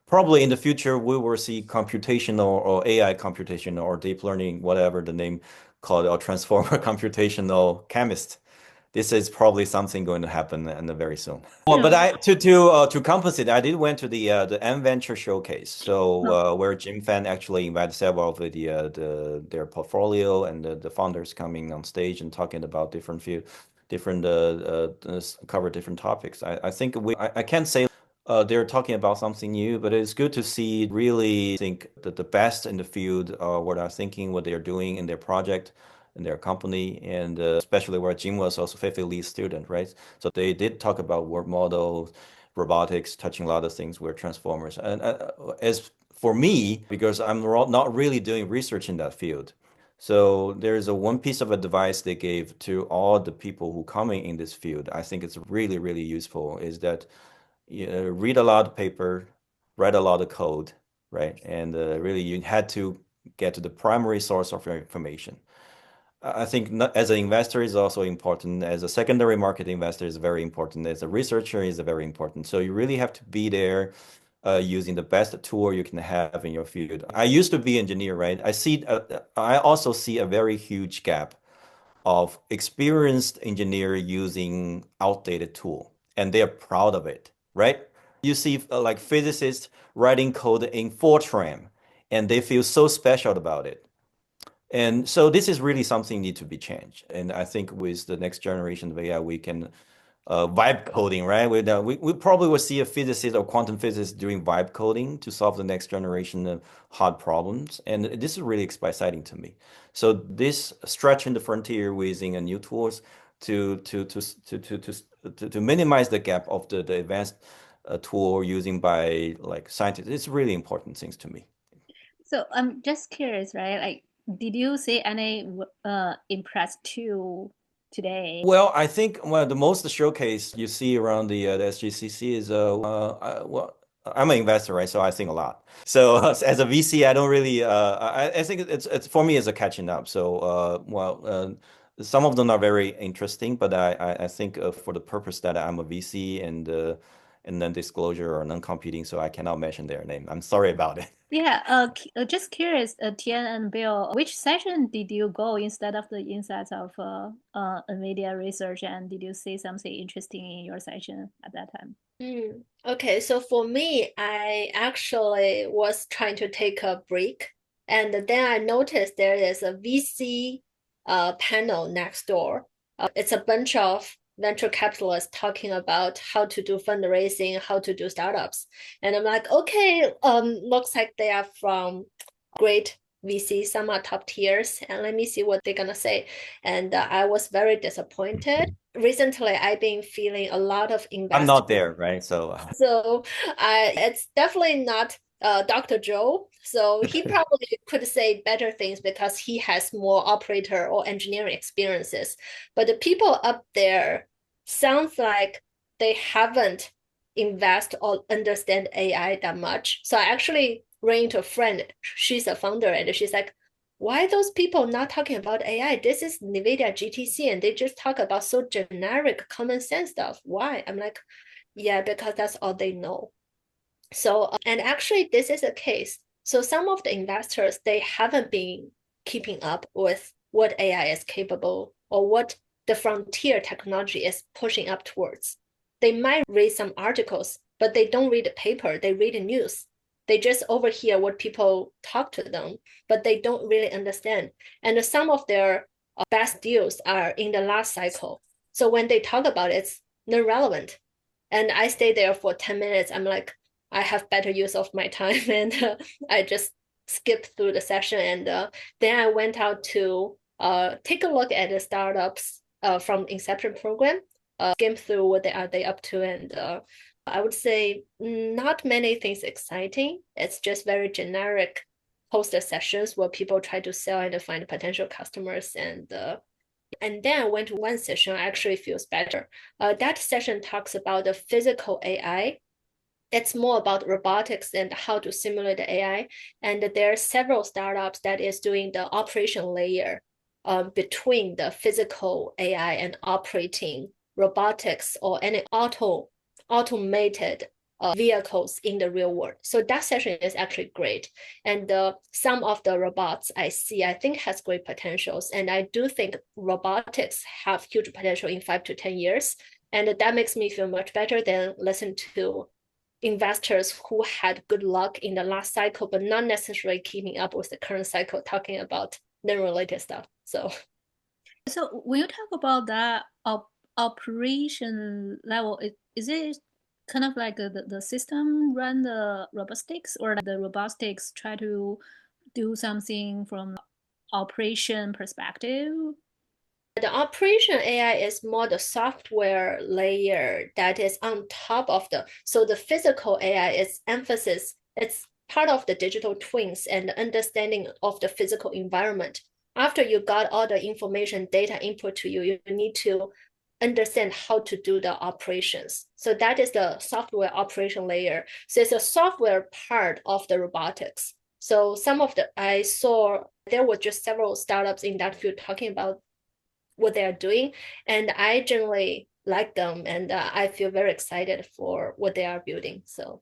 probably in the future we will see computational or AI computational or deep learning, whatever the name called, or transformer computational chemist. This is probably something going to happen very soon. Well, but to compensate, I did went to the NVenture showcase, so where Jim Fan actually invited several of their portfolio and the founders coming on stage and talking about different cover different topics. I think I can't say they're talking about something new, but it's good to see really think that the best in the field what are thinking, what they're doing in their project, in their company, and especially where Jim was also 50 lead student, right? So they did talk about work models, robotics, touching a lot of things where transformers. And as for me, because I'm not really doing research in that field, so there's one piece of advice they gave to all the people who coming in this field. I think it's really, really useful is that read a lot of paper, write a lot of code, right? And really you had to get to the primary source of your information. I think as an investor is also important. As a secondary market investor is very important. As a researcher is very important. So you really have to be there using the best tool you can have in your field. I used to be engineer, right? I also see a very huge gap of experienced engineer using outdated tool, and they're proud of it, right? You see like physicists writing code in Fortran, and they feel so special about it. And so this is really something need to be changed. And I think with the next generation of AI, we can vibe coding, right? We probably will see a physicist or quantum physicist doing vibe coding to solve the next generation of hard problems. And this is really exciting to me. So this stretching the frontier using a new tools to minimize the gap of the advanced tool using by like scientists. It's really important things to me. So I'm just curious, right? Like, did you see any impressed tool today? Well, I think the most showcase you see around the SGCC is well, I'm an investor, right? So I think a lot. So as a VC, I don't really. I think it's for me it's a catching up. So some of them are very interesting, but I think for the purpose that I'm a VC and then disclosure or non-competing, so I cannot mention their name. I'm sorry about it. Yeah, just curious, Tian and Bill, which session did you go instead of the insights of NVIDIA research, and did you see something interesting in your session at that time? Okay, so for me, I actually was trying to take a break, and then I noticed there is a VC panel next door. It's a bunch of venture capitalists talking about how to do fundraising, how to do startups. And I'm like, okay, looks like they are from great VC, some are top tiers, and let me see what they're gonna say. And I was very disappointed. Recently, I've been feeling a lot of investment. I'm not there, right? So It's definitely not Dr. Zhou. So he probably could say better things because he has more operator or engineering experiences. But the people up there sounds like they haven't invest or understand AI that much. So I actually ran into a friend. She's a founder, and she's like, why are those people not talking about AI? This is NVIDIA GTC, and they just talk about so generic common sense stuff. Why? I'm like, yeah, because that's all they know. So, and actually this is a case. So some of the investors, they haven't been keeping up with what AI is capable or what the frontier technology is pushing up towards. They might read some articles, but they don't read the paper, they read the news. They just overhear what people talk to them, but they don't really understand. And some of their best deals are in the last cycle. So when they talk about it, it's not relevant. And I stay there for 10 minutes. I'm like, I have better use of my time. And I just skipped through the session. And then I went out to take a look at the startups from Inception program, skim through what they up to. And I would say not many things exciting. It's just very generic poster sessions where people try to sell and find potential customers. And then I went to one session, actually feels better. That session talks about the physical AI. It's more about robotics and how to simulate the AI. And there are several startups that is doing the operation layer between the physical AI and operating robotics or any automated vehicles in the real world. So that session is actually great. And some of the robots I see, I think has great potentials. And I do think robotics have huge potential in 5 to 10 years. And that makes me feel much better than listen to investors who had good luck in the last cycle, but not necessarily keeping up with the current cycle, talking about non-related stuff. So when you talk about that operation level, is it kind of like the system run the robotics, or the robotics try to do something from operation perspective? the operation AI is more the software layer that is on top of so the physical AI is emphasis, it's part of the digital twins and understanding of the physical environment. After you got all the information data input to you, you need to understand how to do the operations. So that is the software operation layer. So it's a software part of the robotics. So I saw there were just several startups in that field talking about what they are doing, and I generally like them, and I feel very excited for what they are building. So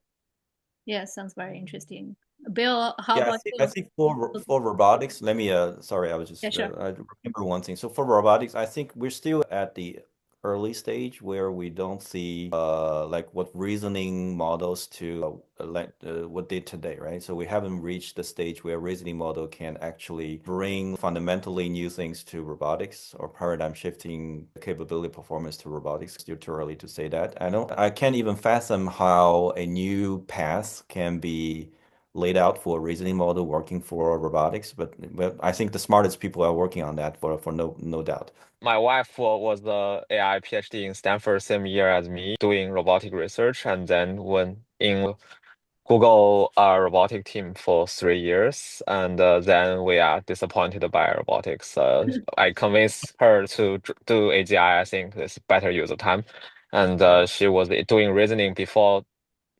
yeah, sounds very interesting. Bill, how Yeah, about I you? think for robotics, let me sorry, I was just Yeah, sure. I remember one thing. So for robotics, I think we're still at the early stage where we don't see like what reasoning models to what did today, right? So we haven't reached the stage where reasoning model can actually bring fundamentally new things to robotics or paradigm shifting capability performance to robotics. Still too early to say that. I can't even fathom how a new path can be laid out for a reasoning model working for robotics, but I think the smartest people are working on that for no doubt. My wife was the AI PhD in Stanford same year as me, doing robotic research, and then went in Google robotic team for 3 years, and then we are disappointed by robotics. I convinced her to do AGI. I think it's better use of time, and she was doing reasoning before.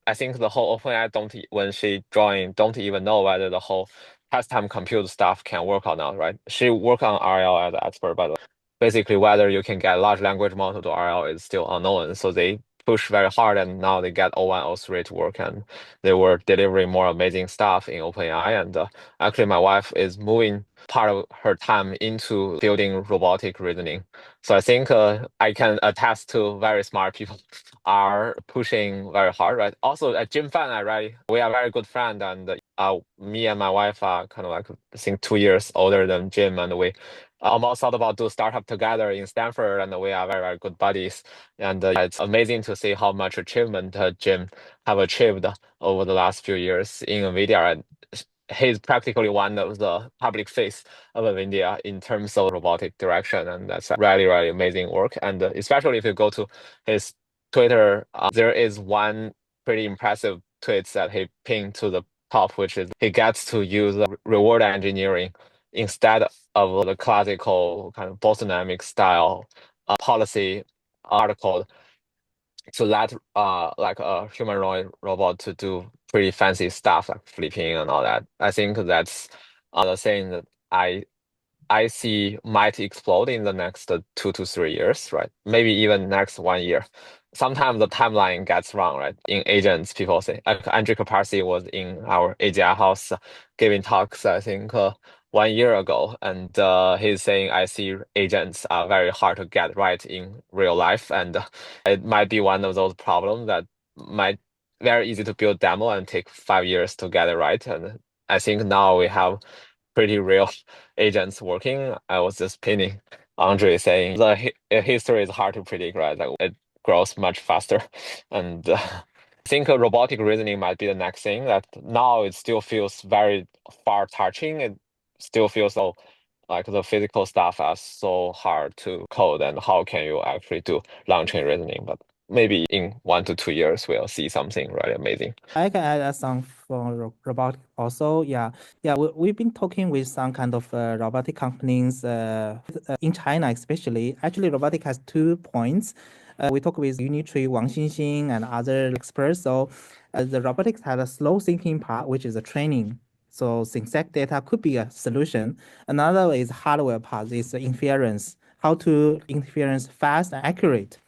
I think the whole OpenAI when she joined, don't even know whether the whole test time compute stuff can work or not, right? She worked on RL as an expert, by the way. Basically, whether you can get large language model to RL is still unknown. So they push very hard, and now they get O1, O3 to work, and they were delivering more amazing stuff in OpenAI. And actually, my wife is moving part of her time into building robotic reasoning. So I think I can attest to very smart people are pushing very hard, right? Also, at Jim Fan, right, we are very good friend, and me and my wife are kind of like I think 2 years older than Jim, and we almost thought about do startup together in Stanford, and we are very, very good buddies. And it's amazing to see how much achievement Jim have achieved over the last few years in NVIDIA. And he's practically one of the public face of NVIDIA in terms of robotic direction, and that's really, really amazing work. And especially if you go to his Twitter, there is one pretty impressive tweet that he pinned to the top, which is he gets to use reward engineering instead of the classical kind of Boltzmann style policy article to let like a humanoid robot to do pretty fancy stuff like flipping and all that. I think that's the thing that I see might explode in the next 2 to 3 years, right? Maybe even next 1 year. sometimes the timeline gets wrong, right? In agents, people say, like Andrew Kaparsi was in our AGI house giving talks, I think 1 year ago, and he's saying I see agents are very hard to get right in real life, and it might be one of those problems that might very easy to build demo and take 5 years to get it right. And I think now we have pretty real agents working. I was just pinning Andre saying the history is hard to predict, right? Like it grows much faster, and I think robotic reasoning might be the next thing. That now it still feels very far touching. It still feels so like the physical stuff are so hard to code, and how can you actually do long-chain reasoning? But maybe in 1 to 2 years we'll see something really amazing. I can add some for robotic also. Yeah, we've been talking with some kind of robotic companies in China, especially. Actually, robotic has 2 points. We talk with Unitree, Wang Xinxin, and other experts. So the robotics has a slow thinking part, which is a training. So synthetic data could be a solution. Another is hardware part, is inference, how to inference fast and accurate.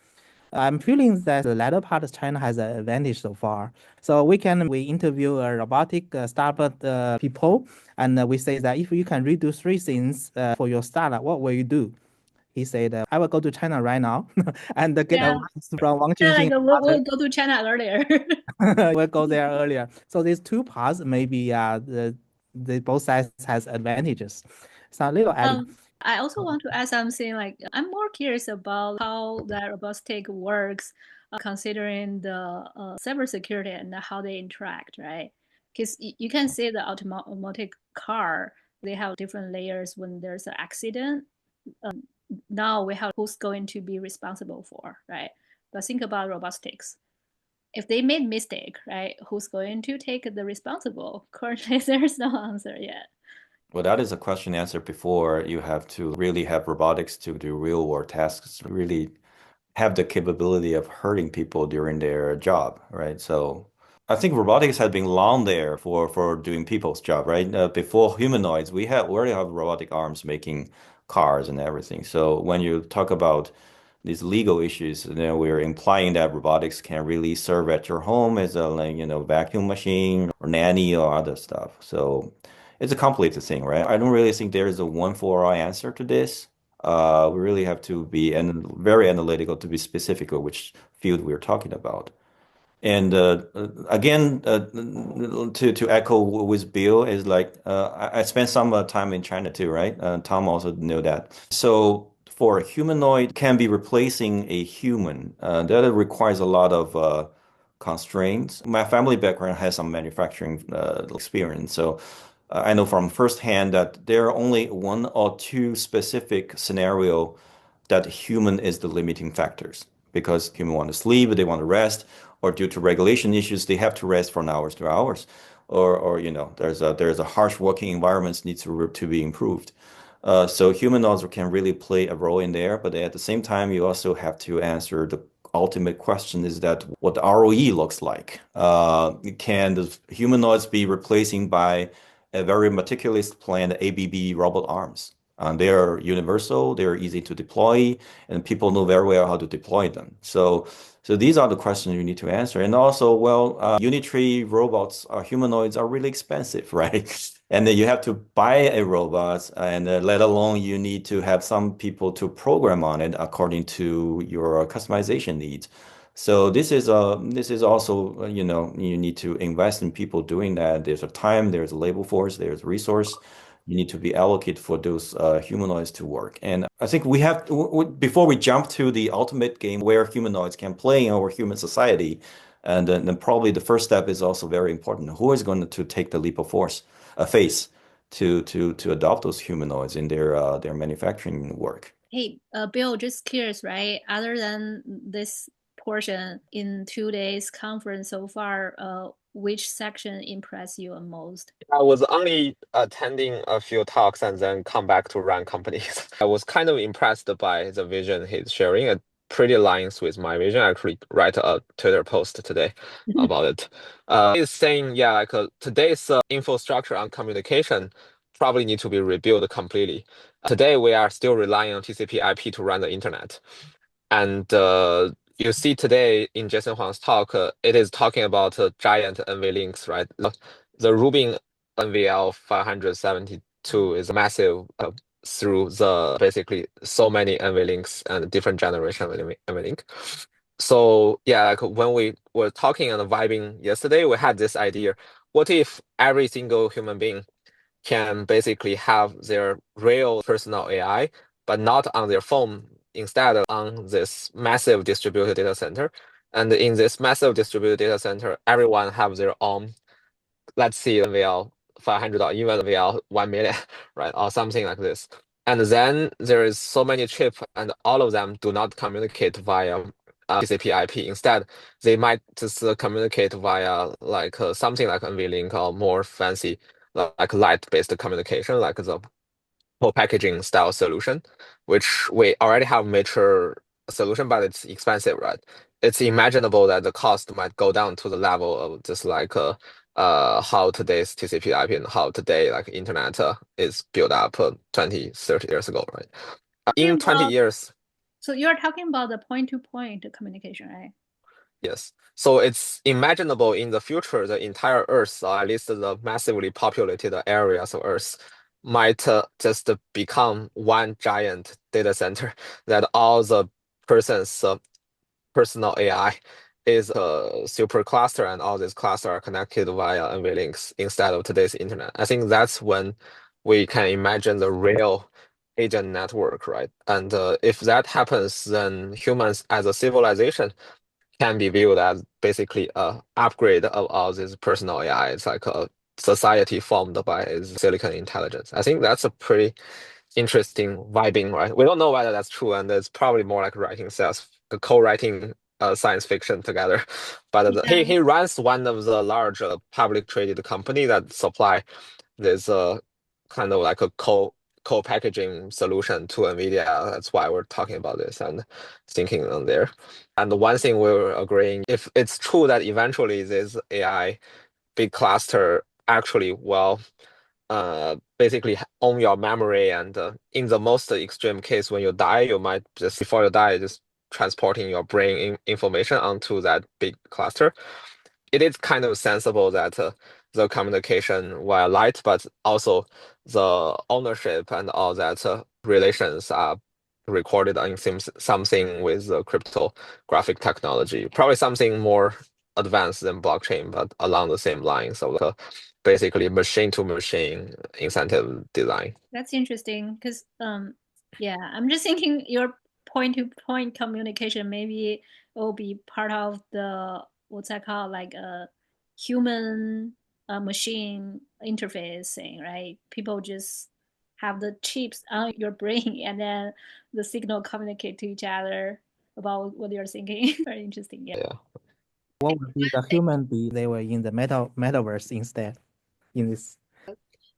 I'm feeling that the latter part of China has an advantage so far. So we interview a robotic startup people, and we say that if you can redo 3 things for your startup, what will you do? He said, I will go to China right now and get advice from Wang Yeah, like Qingxin. we'll go to China earlier. We'll go there earlier. So these 2 parts, maybe the both sides has advantages. So a little I also want to add something like I'm more curious about how that robotic works, considering the cybersecurity and how they interact, right? Because you can see the automatic car, they have different layers when there's an accident. Now we have who's going to be responsible for, right? But think about robotics. If they made mistake, right, who's going to take the responsible? Currently, there's no answer yet. Well, that is a question answered before. You have to really have robotics to do real world tasks, really have the capability of hurting people during their job, right? So I think robotics has been long there for doing people's job, right? Before humanoids, we already have robotic arms making cars and everything. So when you talk about these legal issues, we're implying that robotics can really serve at your home as a vacuum machine or nanny or other stuff. So it's a complicated thing, right? I don't really think there is a one for all answer to this. We really have to be very analytical to be specific of which field we're talking about. And again, to echo with Bill is like I spent some time in China too, right? Tom also knew that. So for a humanoid can be replacing a human, that requires a lot of constraints. My family background has some manufacturing experience, so I know from firsthand that there are only 1 or 2 specific scenario that human is the limiting factors because human want to sleep, they want to rest, or due to regulation issues, they have to rest from hours to hours, or there's a harsh working environments needs to be improved. So humanoids can really play a role in there, but at the same time, you also have to answer the ultimate question is that what the ROE looks like. Can the humanoids be replacing by a very meticulous planned ABB robot arms? They are universal, they're easy to deploy, and people know very well how to deploy them. So these are the questions you need to answer. And also, Unitree robots, humanoids are really expensive, right? And then you have to buy a robot, and let alone you need to have some people to program on it according to your customization needs. So this is also you need to invest in people doing that. There's a time, there's a labor force, there's resource. You need to be allocated for those humanoids to work. And I think we have before we jump to the ultimate game where humanoids can play in our human society, and then probably the first step is also very important. Who is going to take the leap of faith to adopt those humanoids in their manufacturing work? Hey, Bill, just curious, right? Other than this portion in 2 days conference so far, which section impressed you the most? I was only attending a few talks and then come back to run companies. I was kind of impressed by the vision he's sharing. It pretty aligns with my vision. I actually write a Twitter post today about it. He's saying, yeah, like today's infrastructure on communication probably need to be rebuilt completely. Today, we are still relying on TCP/IP to run the internet. And you see today in Jensen Huang's talk, it is talking about giant NVLinks, right? The Rubin NVL 572 is massive through the basically so many NVLinks and different generation of NVLink. So yeah, like when we were talking and vibing yesterday, we had this idea: what if every single human being can basically have their real personal AI, but not on their phone, instead on this massive distributed data center. And in this massive distributed data center, everyone have their own, let's see, NVL 500 or even NVL 1 million, right? Or something like this. And then there is so many chips and all of them do not communicate via TCP IP. Instead, they might just communicate via like something like NVLink or more fancy like light-based communication, like the whole packaging style solution, which we already have mature solution, but it's expensive, right? It's imaginable that the cost might go down to the level of just like how today's TCP IP and how today like internet is built up 20, 30 years ago, right? In 20 years. So you're talking about the point-to-point communication, right? Yes. So it's imaginable in the future, the entire Earth, or at least the massively populated areas of Earth, might just become one giant data center that all the person's personal AI is a super cluster, and all these clusters are connected via NVLinks instead of today's internet. I think that's when we can imagine the real agent network, right? And if that happens, then humans as a civilization can be viewed as basically a upgrade of all this personal AI. It's like a society formed by silicon intelligence. I think that's a pretty interesting vibing, right? We don't know whether that's true, and it's probably more like writing co-writing science fiction together. But he runs one of the large public traded company that supply this kind of like a co-packaging solution to NVIDIA. That's why we're talking about this and thinking on there. And the one thing we're agreeing, if it's true that eventually this AI big cluster actually will basically own your memory, and in the most extreme case, when you die, you might just, before you die, just transporting your brain information onto that big cluster. It is kind of sensible that the communication via light, but also the ownership and all that relations are recorded on something with cryptographic technology, probably something more advanced than blockchain, but along the same lines of basically machine to machine incentive design. That's interesting because yeah, I'm just thinking your point-to-point communication maybe will be part of the what's that called, like a human machine interface thing, right? People just have the chips on your brain and then the signal communicate to each other about what you're thinking. Very interesting. Yeah. What would be the human be? They were in the metaverse instead in this.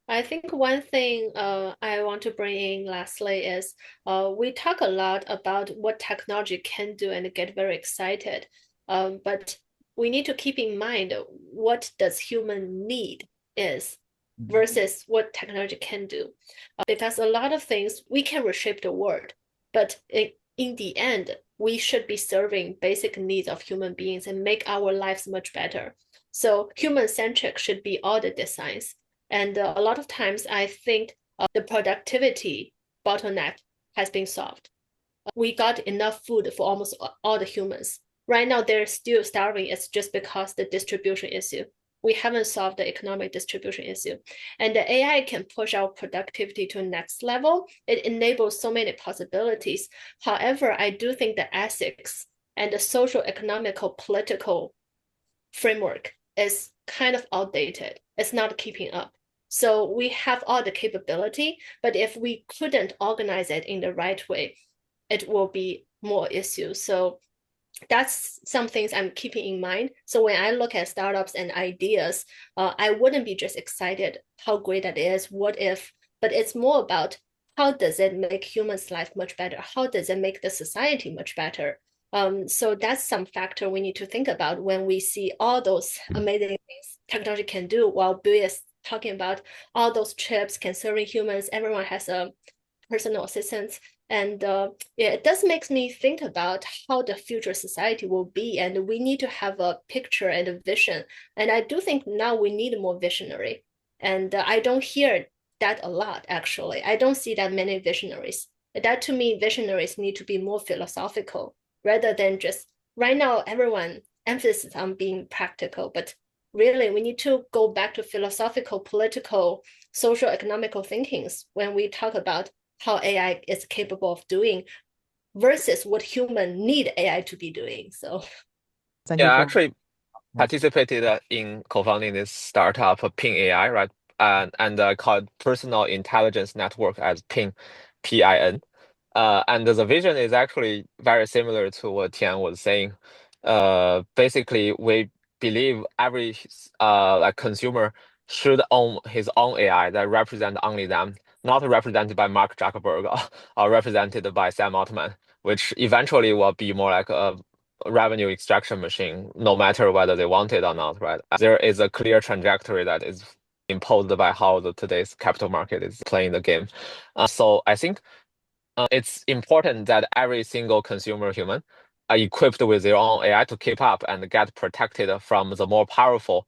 I think one thing I want to bring in lastly is we talk a lot about what technology can do and get very excited, but we need to keep in mind what does human need is versus what technology can do. Because a lot of things we can reshape the world, but in the end, we should be serving basic needs of human beings and make our lives much better. So human-centric should be all the designs. And a lot of times I think the productivity bottleneck has been solved. We got enough food for almost all the humans. Right now, they're still starving. It's just because the distribution issue. We haven't solved the economic distribution issue. And the AI can push our productivity to the next level. It enables so many possibilities. However, I do think the ethics and the social, economical, political framework is kind of outdated. It's not keeping up. So we have all the capability, but if we couldn't organize it in the right way, it will be more issues. So that's some things I'm keeping in mind. So when I look at startups and ideas, I wouldn't be just excited how great that is, what if, but it's more about how does it make humans' life much better? How does it make the society much better? So that's some factor we need to think about when we see all those amazing things technology can do, while Bill is talking about all those chips can serve humans. Everyone has a personal assistant. And yeah, it does make me think about how the future society will be, and we need to have a picture and a vision. And I do think now we need more visionary. And I don't hear that a lot, actually. I don't see that many visionaries. That to me, visionaries need to be more philosophical rather than just right now, everyone emphasis on being practical, but really we need to go back to philosophical, political, social, economical thinkings when we talk about how AI is capable of doing versus what human need AI to be doing. So Thank you Yeah, I for actually participated in co-founding this startup, Ping AI, right? And called Personal Intelligence Network as Ping, PIN. And the vision is actually very similar to what Tian was saying. Basically, we believe every like consumer should own his own AI that represent only them, not represented by Mark Zuckerberg or represented by Sam Altman, which eventually will be more like a revenue extraction machine, no matter whether they want it or not, right? There is a clear trajectory that is imposed by how today's capital market is playing the game. So I think it's important that every single consumer human are equipped with their own AI to keep up and get protected from the more powerful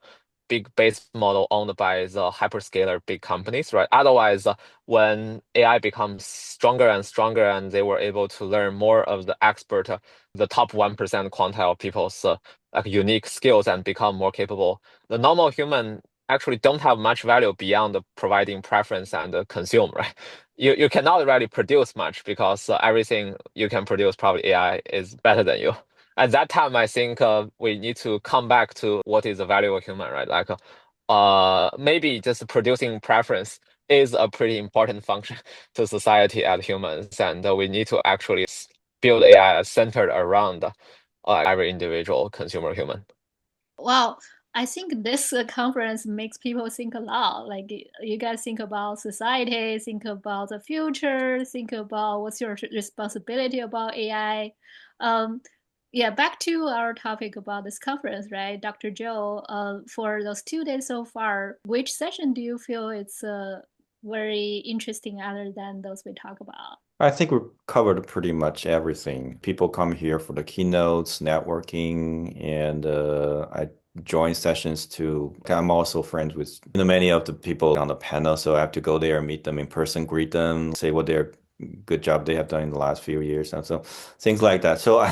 big base model owned by the hyperscaler big companies, right? Otherwise, when AI becomes stronger and stronger and they were able to learn more of the expert, the top 1% quantile people's like unique skills and become more capable, the normal human actually don't have much value beyond providing preference and consume, right? You cannot really produce much because everything you can produce probably AI is better than you. At that time, I think we need to come back to what is a valuable human, right? Like, maybe just producing preference is a pretty important function to society as humans, and we need to actually build AI centered around every individual consumer human. Wow, I think this conference makes people think a lot. Like you guys think about society, think about the future, think about what's your responsibility about AI. Um, yeah, back to our topic about this conference, right? Dr. Zhou, for those 2 days so far, which session do you feel it's very interesting other than those we talk about? I think we covered pretty much everything. People come here for the keynotes, networking, and I join sessions too. I'm also friends with many of the people on the panel, so I have to go there, meet them in person, greet them, say what their good job they have done in the last few years, and so things like that. So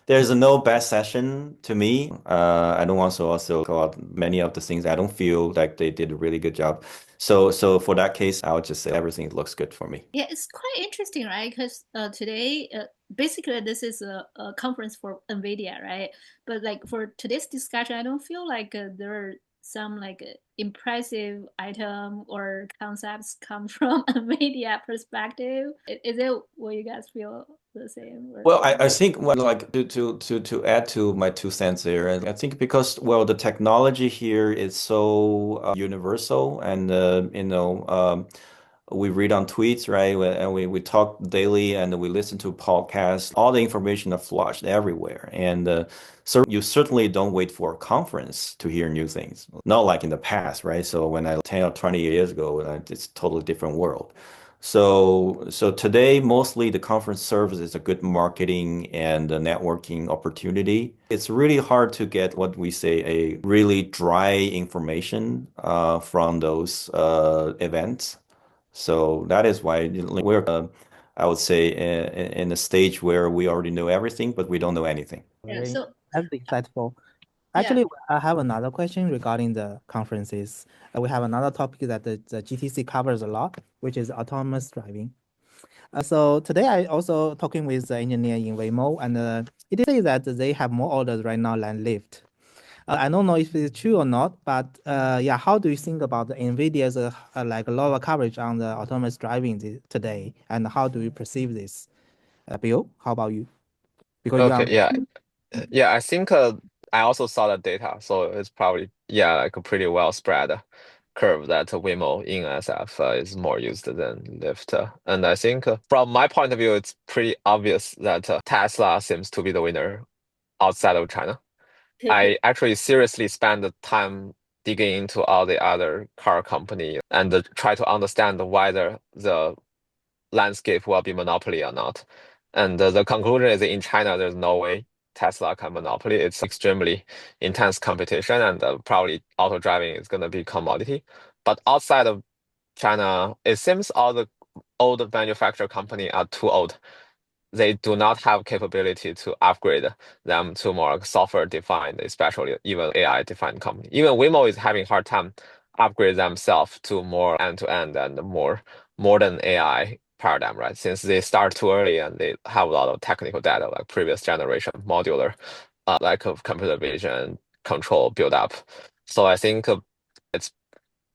there's no bad session to me. I don't want to also call out many of the things I don't feel like they did a really good job. So for that case, I would just say everything looks good for me. Yeah, it's quite interesting, right? Because today, basically, this is a conference for NVIDIA, right? But like for today's discussion, I don't feel like there are some like impressive item or concepts come from NVIDIA perspective. Is it what you guys feel the same? Or? Well, I think like to add to my 2 cents there, and I think because the technology here is so universal, and we read on tweets, right? And we talk daily, and we listen to podcasts. All the information are flushed everywhere, and so you certainly don't wait for a conference to hear new things. Not like in the past, right? So when 10 or 20 years ago, it's a totally different world. So today, mostly the conference serves as a good marketing and a networking opportunity. It's really hard to get what we say a really dry information from those events. So that is why we're, I would say, in a stage where we already know everything, but we don't know anything. Yeah, so That's insightful. yeah. Actually, I have another question regarding the conferences. We have another topic that the GTC covers a lot, which is autonomous driving. So today I also talking with the engineer in Waymo, and it says that they have more orders right now than Lyft. I don't know if it's true or not, but yeah, how do you think about the NVIDIA's like a lot of coverage on the autonomous driving today, and how do you perceive this? Bill, how about you? Because you are Okay, yeah, I think I also saw that data, so it's probably like a pretty well spread curve that Waymo in SF is more used than Lyft. And I think from my point of view, it's pretty obvious that Tesla seems to be the winner outside of China. I actually seriously spend the time digging into all the other car company and try to understand whether the landscape will be monopoly or not. And the conclusion is in China, there's no way Tesla can monopoly. It's extremely intense competition, and probably auto driving is going to be commodity. But outside of China, it seems all the old manufacturer company are too old. They do not have capability to upgrade them to more software defined, especially even AI defined company. Even Waymo is having hard time upgrade themselves to more end to end and more modern AI paradigm, right? Since they start too early and they have a lot of technical data like previous generation modular, lack of computer vision control build up. So I think it's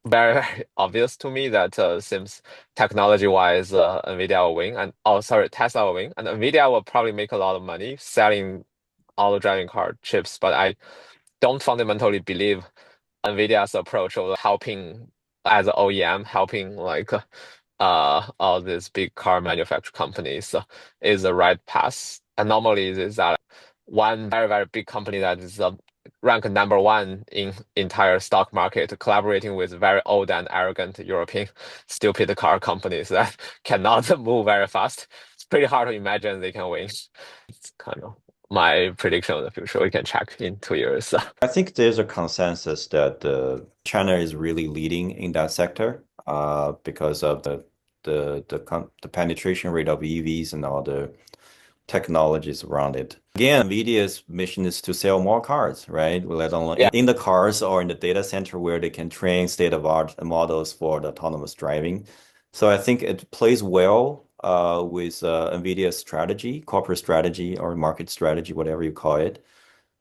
very, very obvious to me that seems technology-wise, NVIDIA will win, and Tesla will win, and NVIDIA will probably make a lot of money selling auto-driving car chips. But I don't fundamentally believe NVIDIA's approach of helping as an OEM, helping like all these big car manufacturer companies is the right path. Anomaly is that one very, very big company that is ranked number one in entire stock market, collaborating with very old and arrogant European stupid car companies that cannot move very fast. It's pretty hard to imagine they can win. It's kind of my prediction of the future. We can check in 2 years. I think there's a consensus that China is really leading in that sector because of the penetration rate of EVs and all the technologies around it. Again, NVIDIA's mission is to sell more cars, right? Let alone in the cars or in the data center where they can train state-of-art models for the autonomous driving. So I think it plays well with NVIDIA's strategy, corporate strategy or market strategy, whatever you call it.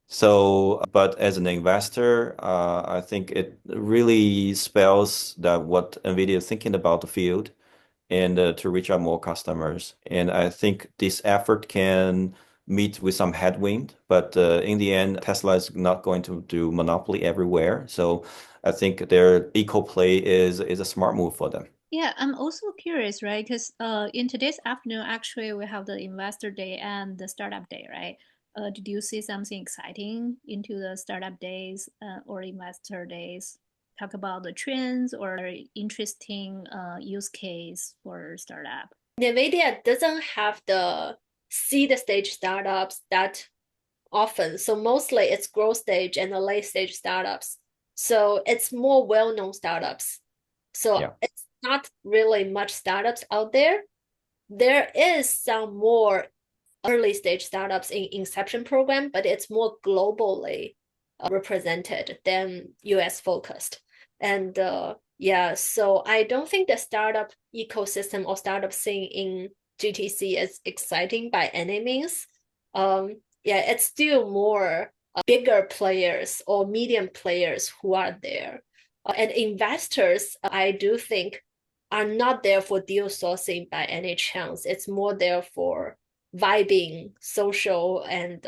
So, but as an investor, I think it really spells that what NVIDIA is thinking about the field and to reach out more customers. And I think this effort can meet with some headwind, but in the end, Tesla is not going to do monopoly everywhere. So I think their eco play is a smart move for them. Yeah, I'm also curious, right? Because in today's afternoon, actually, we have the Investor Day and the Startup Day, right? Did you see something exciting into the Startup Days or Investor Days? Talk about the trends or interesting use case for startup. NVIDIA doesn't have the seed stage startups that often. So mostly it's growth stage and the late stage startups. So it's more well-known startups. So it's not really much startups out there. There is some more early stage startups in Inception program, but it's more globally represented than US focused. And so I don't think the startup ecosystem or startup scene in GTC is exciting by any means. It's still more bigger players or medium players who are there. And investors, I do think, are not there for deal sourcing by any chance. It's more there for vibing, social, and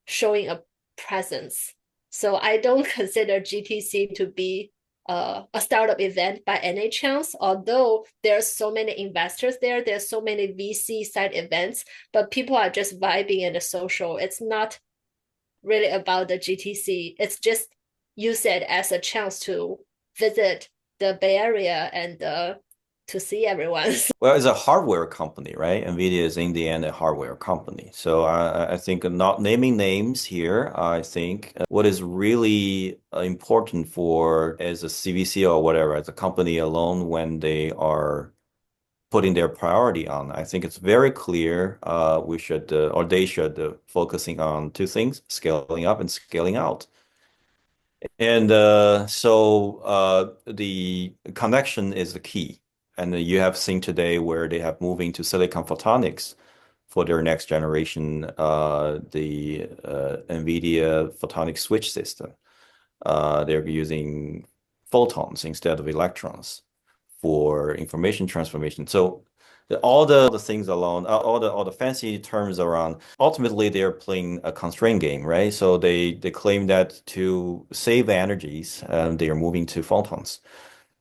showing a presence. So I don't consider GTC to be a startup event by any chance, although there's so many investors there, there's so many VC side events, but people are just vibing and social. It's not really about the GTC. It's just use it as a chance to visit the Bay Area and to see everyone. Well, it's a hardware company, right? NVIDIA is in the end a hardware company. So I think not naming names here, I think what is really important for as a CVC or whatever, as a company alone when they are putting their priority on, I think it's very clear we should or they should focusing on two things, scaling up and scaling out. And so the connection is the key. And you have seen today where they have moving to silicon photonics for their next generation, the NVIDIA photonic switch system. They're using photons instead of electrons for information transformation. So all the things alone, all the fancy terms around, ultimately they're playing a constraint game, right? So they claim that to save energies, they are moving to photons.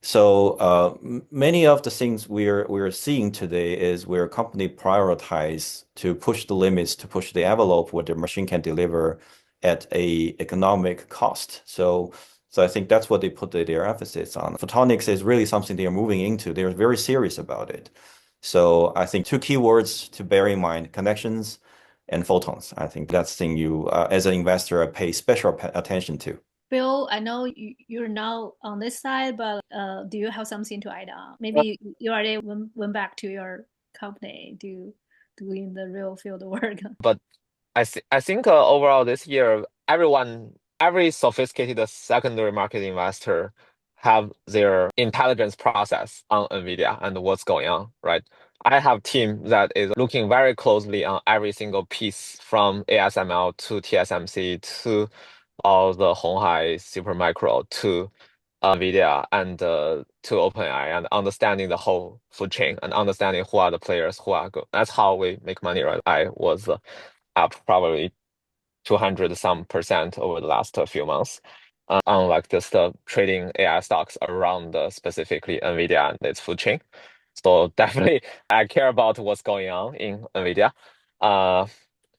So many of the things we're seeing today is where a company prioritize to push the limits, to push the envelope what their machine can deliver at a economic cost. So I think that's what they put their emphasis on. Photonics is really something they are moving into. They're very serious about it. So I think two keywords to bear in mind: connections and photons. I think that's the thing you, as an investor, pay special attention to. Bill, I know you're now on this side, but do you have something to add on? Maybe you already went back to your company doing the real field work. But I think overall this year, every sophisticated secondary market investor have their intelligence process on NVIDIA and what's going on, right? I have a team that is looking very closely on every single piece from ASML to TSMC to all the Honghai Supermicro to NVIDIA and to OpenAI, and understanding the whole food chain and understanding who are the players who are good. That's how we make money, right? I was up probably 200 some percent over the last few months, unlike just trading AI stocks around specifically NVIDIA and its food chain. So definitely I care about what's going on in NVIDIA.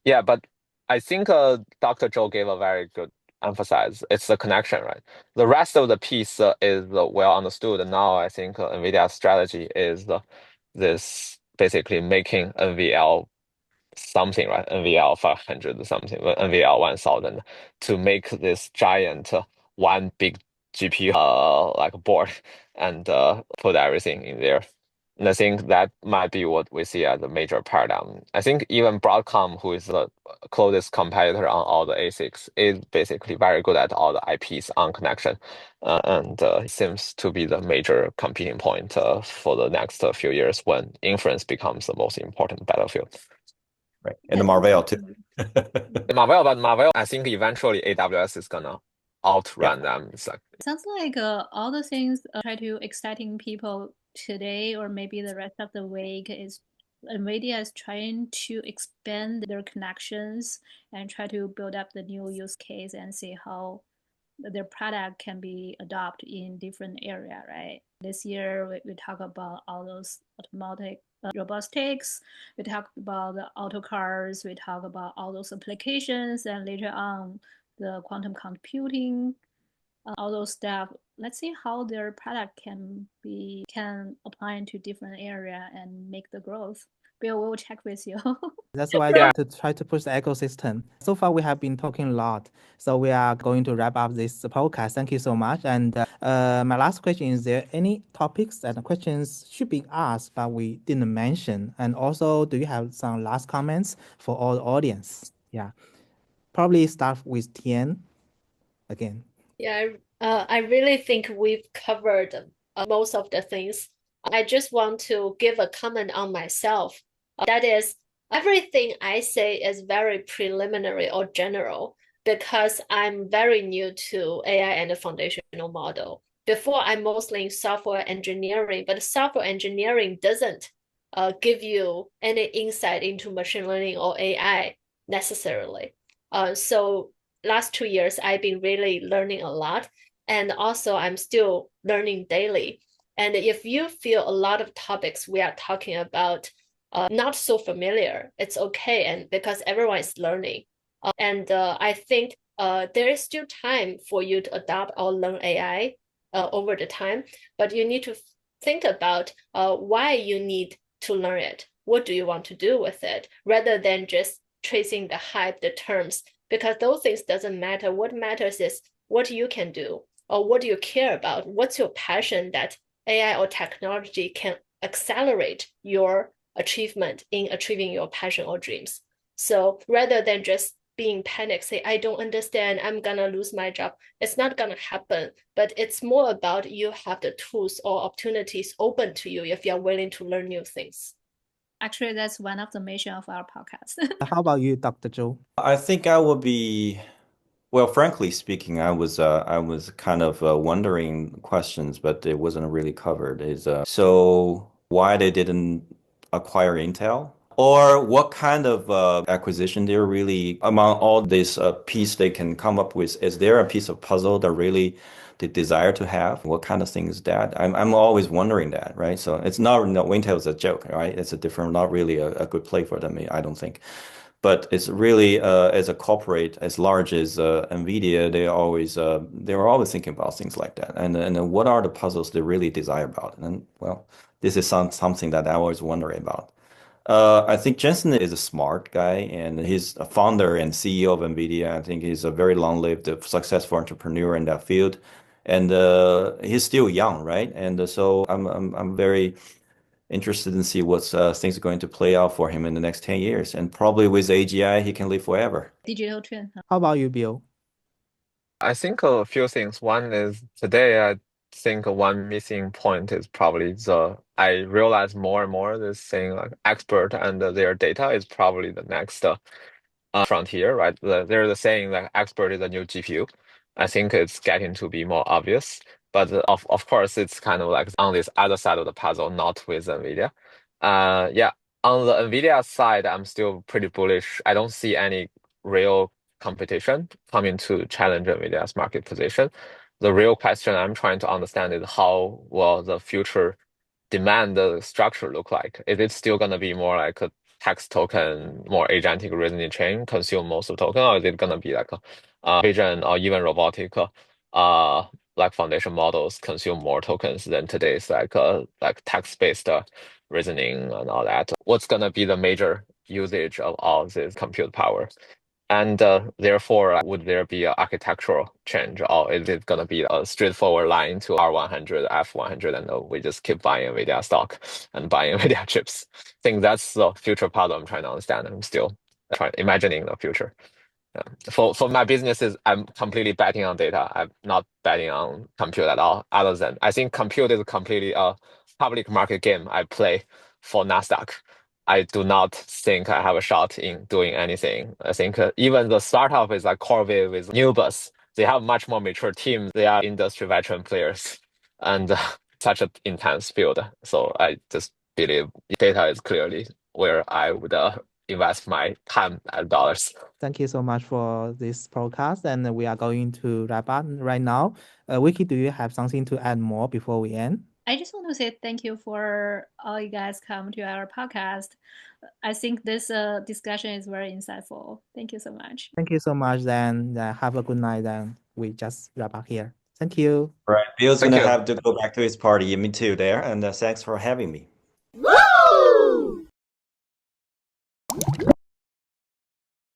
Yeah, but I think Dr. Zhou gave a very good emphasis. It's the connection, right? The rest of the piece is well understood. And now I think NVIDIA's strategy is this basically making NVL something, right? NVL 500 something, NVL 1000 to make this giant one big GPU like board and put everything in there. And I think that might be what we see as a major paradigm. I think even Broadcom, who is the closest competitor on all the ASICs, is basically very good at all the IPs on connection, and seems to be the major competing point for the next few years when inference becomes the most important battlefield. Right, and the Marvell too. Marvell, I think eventually AWS is gonna outrun them. It's like, Sounds like all the things try to exciting people today or maybe the rest of the week is NVIDIA is trying to expand their connections and try to build up the new use case and see how their product can be adopted in different area, right? This year we talk about all those automatic robotics, we talk about the auto cars, we talk about all those applications, and later on the quantum computing, all those stuff. Let's see how their product can apply into different area and make the growth. Bill, we'll check with you. That's why I want to try to push the ecosystem. So far, we have been talking a lot. So we are going to wrap up this podcast. Thank you so much. And my last question is there any topics and questions should be asked but we didn't mention? And also, do you have some last comments for all the audience? Yeah, probably start with Tian again. Yeah, I really think we've covered most of the things. I just want to give a comment on myself. That is, everything I say is very preliminary or general because I'm very new to AI and the foundational model. Before, I'm mostly in software engineering, but software engineering doesn't give you any insight into machine learning or AI necessarily. So last 2 years, I've been really learning a lot. And also, I'm still learning daily. And if you feel a lot of topics we are talking about not so familiar, it's okay, and because everyone is learning. I think there is still time for you to adopt or learn AI over the time, but you need to think about why you need to learn it. What do you want to do with it, rather than just tracing the hype, the terms, because those things doesn't matter. What matters is what you can do or what do you care about. What's your passion that AI or technology can accelerate your achievement in achieving your passion or dreams. So rather than just being panicked, say, I don't understand, I'm gonna lose my job. It's not gonna happen, but it's more about you have the tools or opportunities open to you if you're willing to learn new things. Actually, that's one of the mission of our podcast. How about you, Dr. Zhou? I think I would be, well, frankly speaking, I was kind of wondering questions, but it wasn't really covered. So why they didn't acquire Intel? Or what kind of acquisition they're really, among all this piece they can come up with, is there a piece of puzzle that really they desire to have? What kind of thing is that? I'm always wondering that, right? So it's not, no, Intel is a joke, right? It's a different, not really a good play for them, I don't think. But it's really as a corporate as large as NVIDIA, they're always thinking about things like that. And what are the puzzles they really desire about? And well, this is something that I always wonder about. I think Jensen is a smart guy, and he's a founder and CEO of NVIDIA. I think he's a very long-lived, successful entrepreneur in that field, and he's still young, right? And so I'm very interested in see what's things are going to play out for him in the next 10 years, and probably with AGI, he can live forever. Digital twin. How about you, Bill? I think a few things. One is today, I think one missing point is probably I realize more and more this thing like expert and their data is probably the next frontier, right? There's the saying that expert is a new GPU. I think it's getting to be more obvious, but of course it's kind of like on this other side of the puzzle, not with NVIDIA. Yeah, on the NVIDIA side, I'm still pretty bullish. I don't see any real competition coming to challenge NVIDIA's market position. The real question I'm trying to understand is how will the future demand structure look like? Is it still going to be more like a text token, more agentic reasoning chain consume most of the token, or is it going to be like a vision or even robotic like foundation models consume more tokens than today's like text-based reasoning and all that? What's going to be the major usage of all this compute power? And therefore, would there be an architectural change, or is it going to be a straightforward line to R100, F100, and we just keep buying NVIDIA stock and buying NVIDIA chips? I think that's the future puzzle I'm trying to understand. I'm still imagining the future. For my businesses, I'm completely betting on data. I'm not betting on compute at all, other than I think compute is completely a public market game I play for NASDAQ. I do not think I have a shot in doing anything. I think even the startup is like Corvée with Nubus. They have much more mature teams. They are industry veteran players and such an intense field. So I just believe data is clearly where I would invest my time and dollars. Thank you so much for this podcast, and we are going to wrap up right now. Vicky, do you have something to add more before we end? I just want to say thank you for all you guys come to our podcast. I think this discussion is very insightful. Thank you so much. Thank you so much. Then have a good night. Then we just wrap up here. Thank you. Right, Bill's Thank gonna you. have to go back to his party. Me too there, and thanks for having me.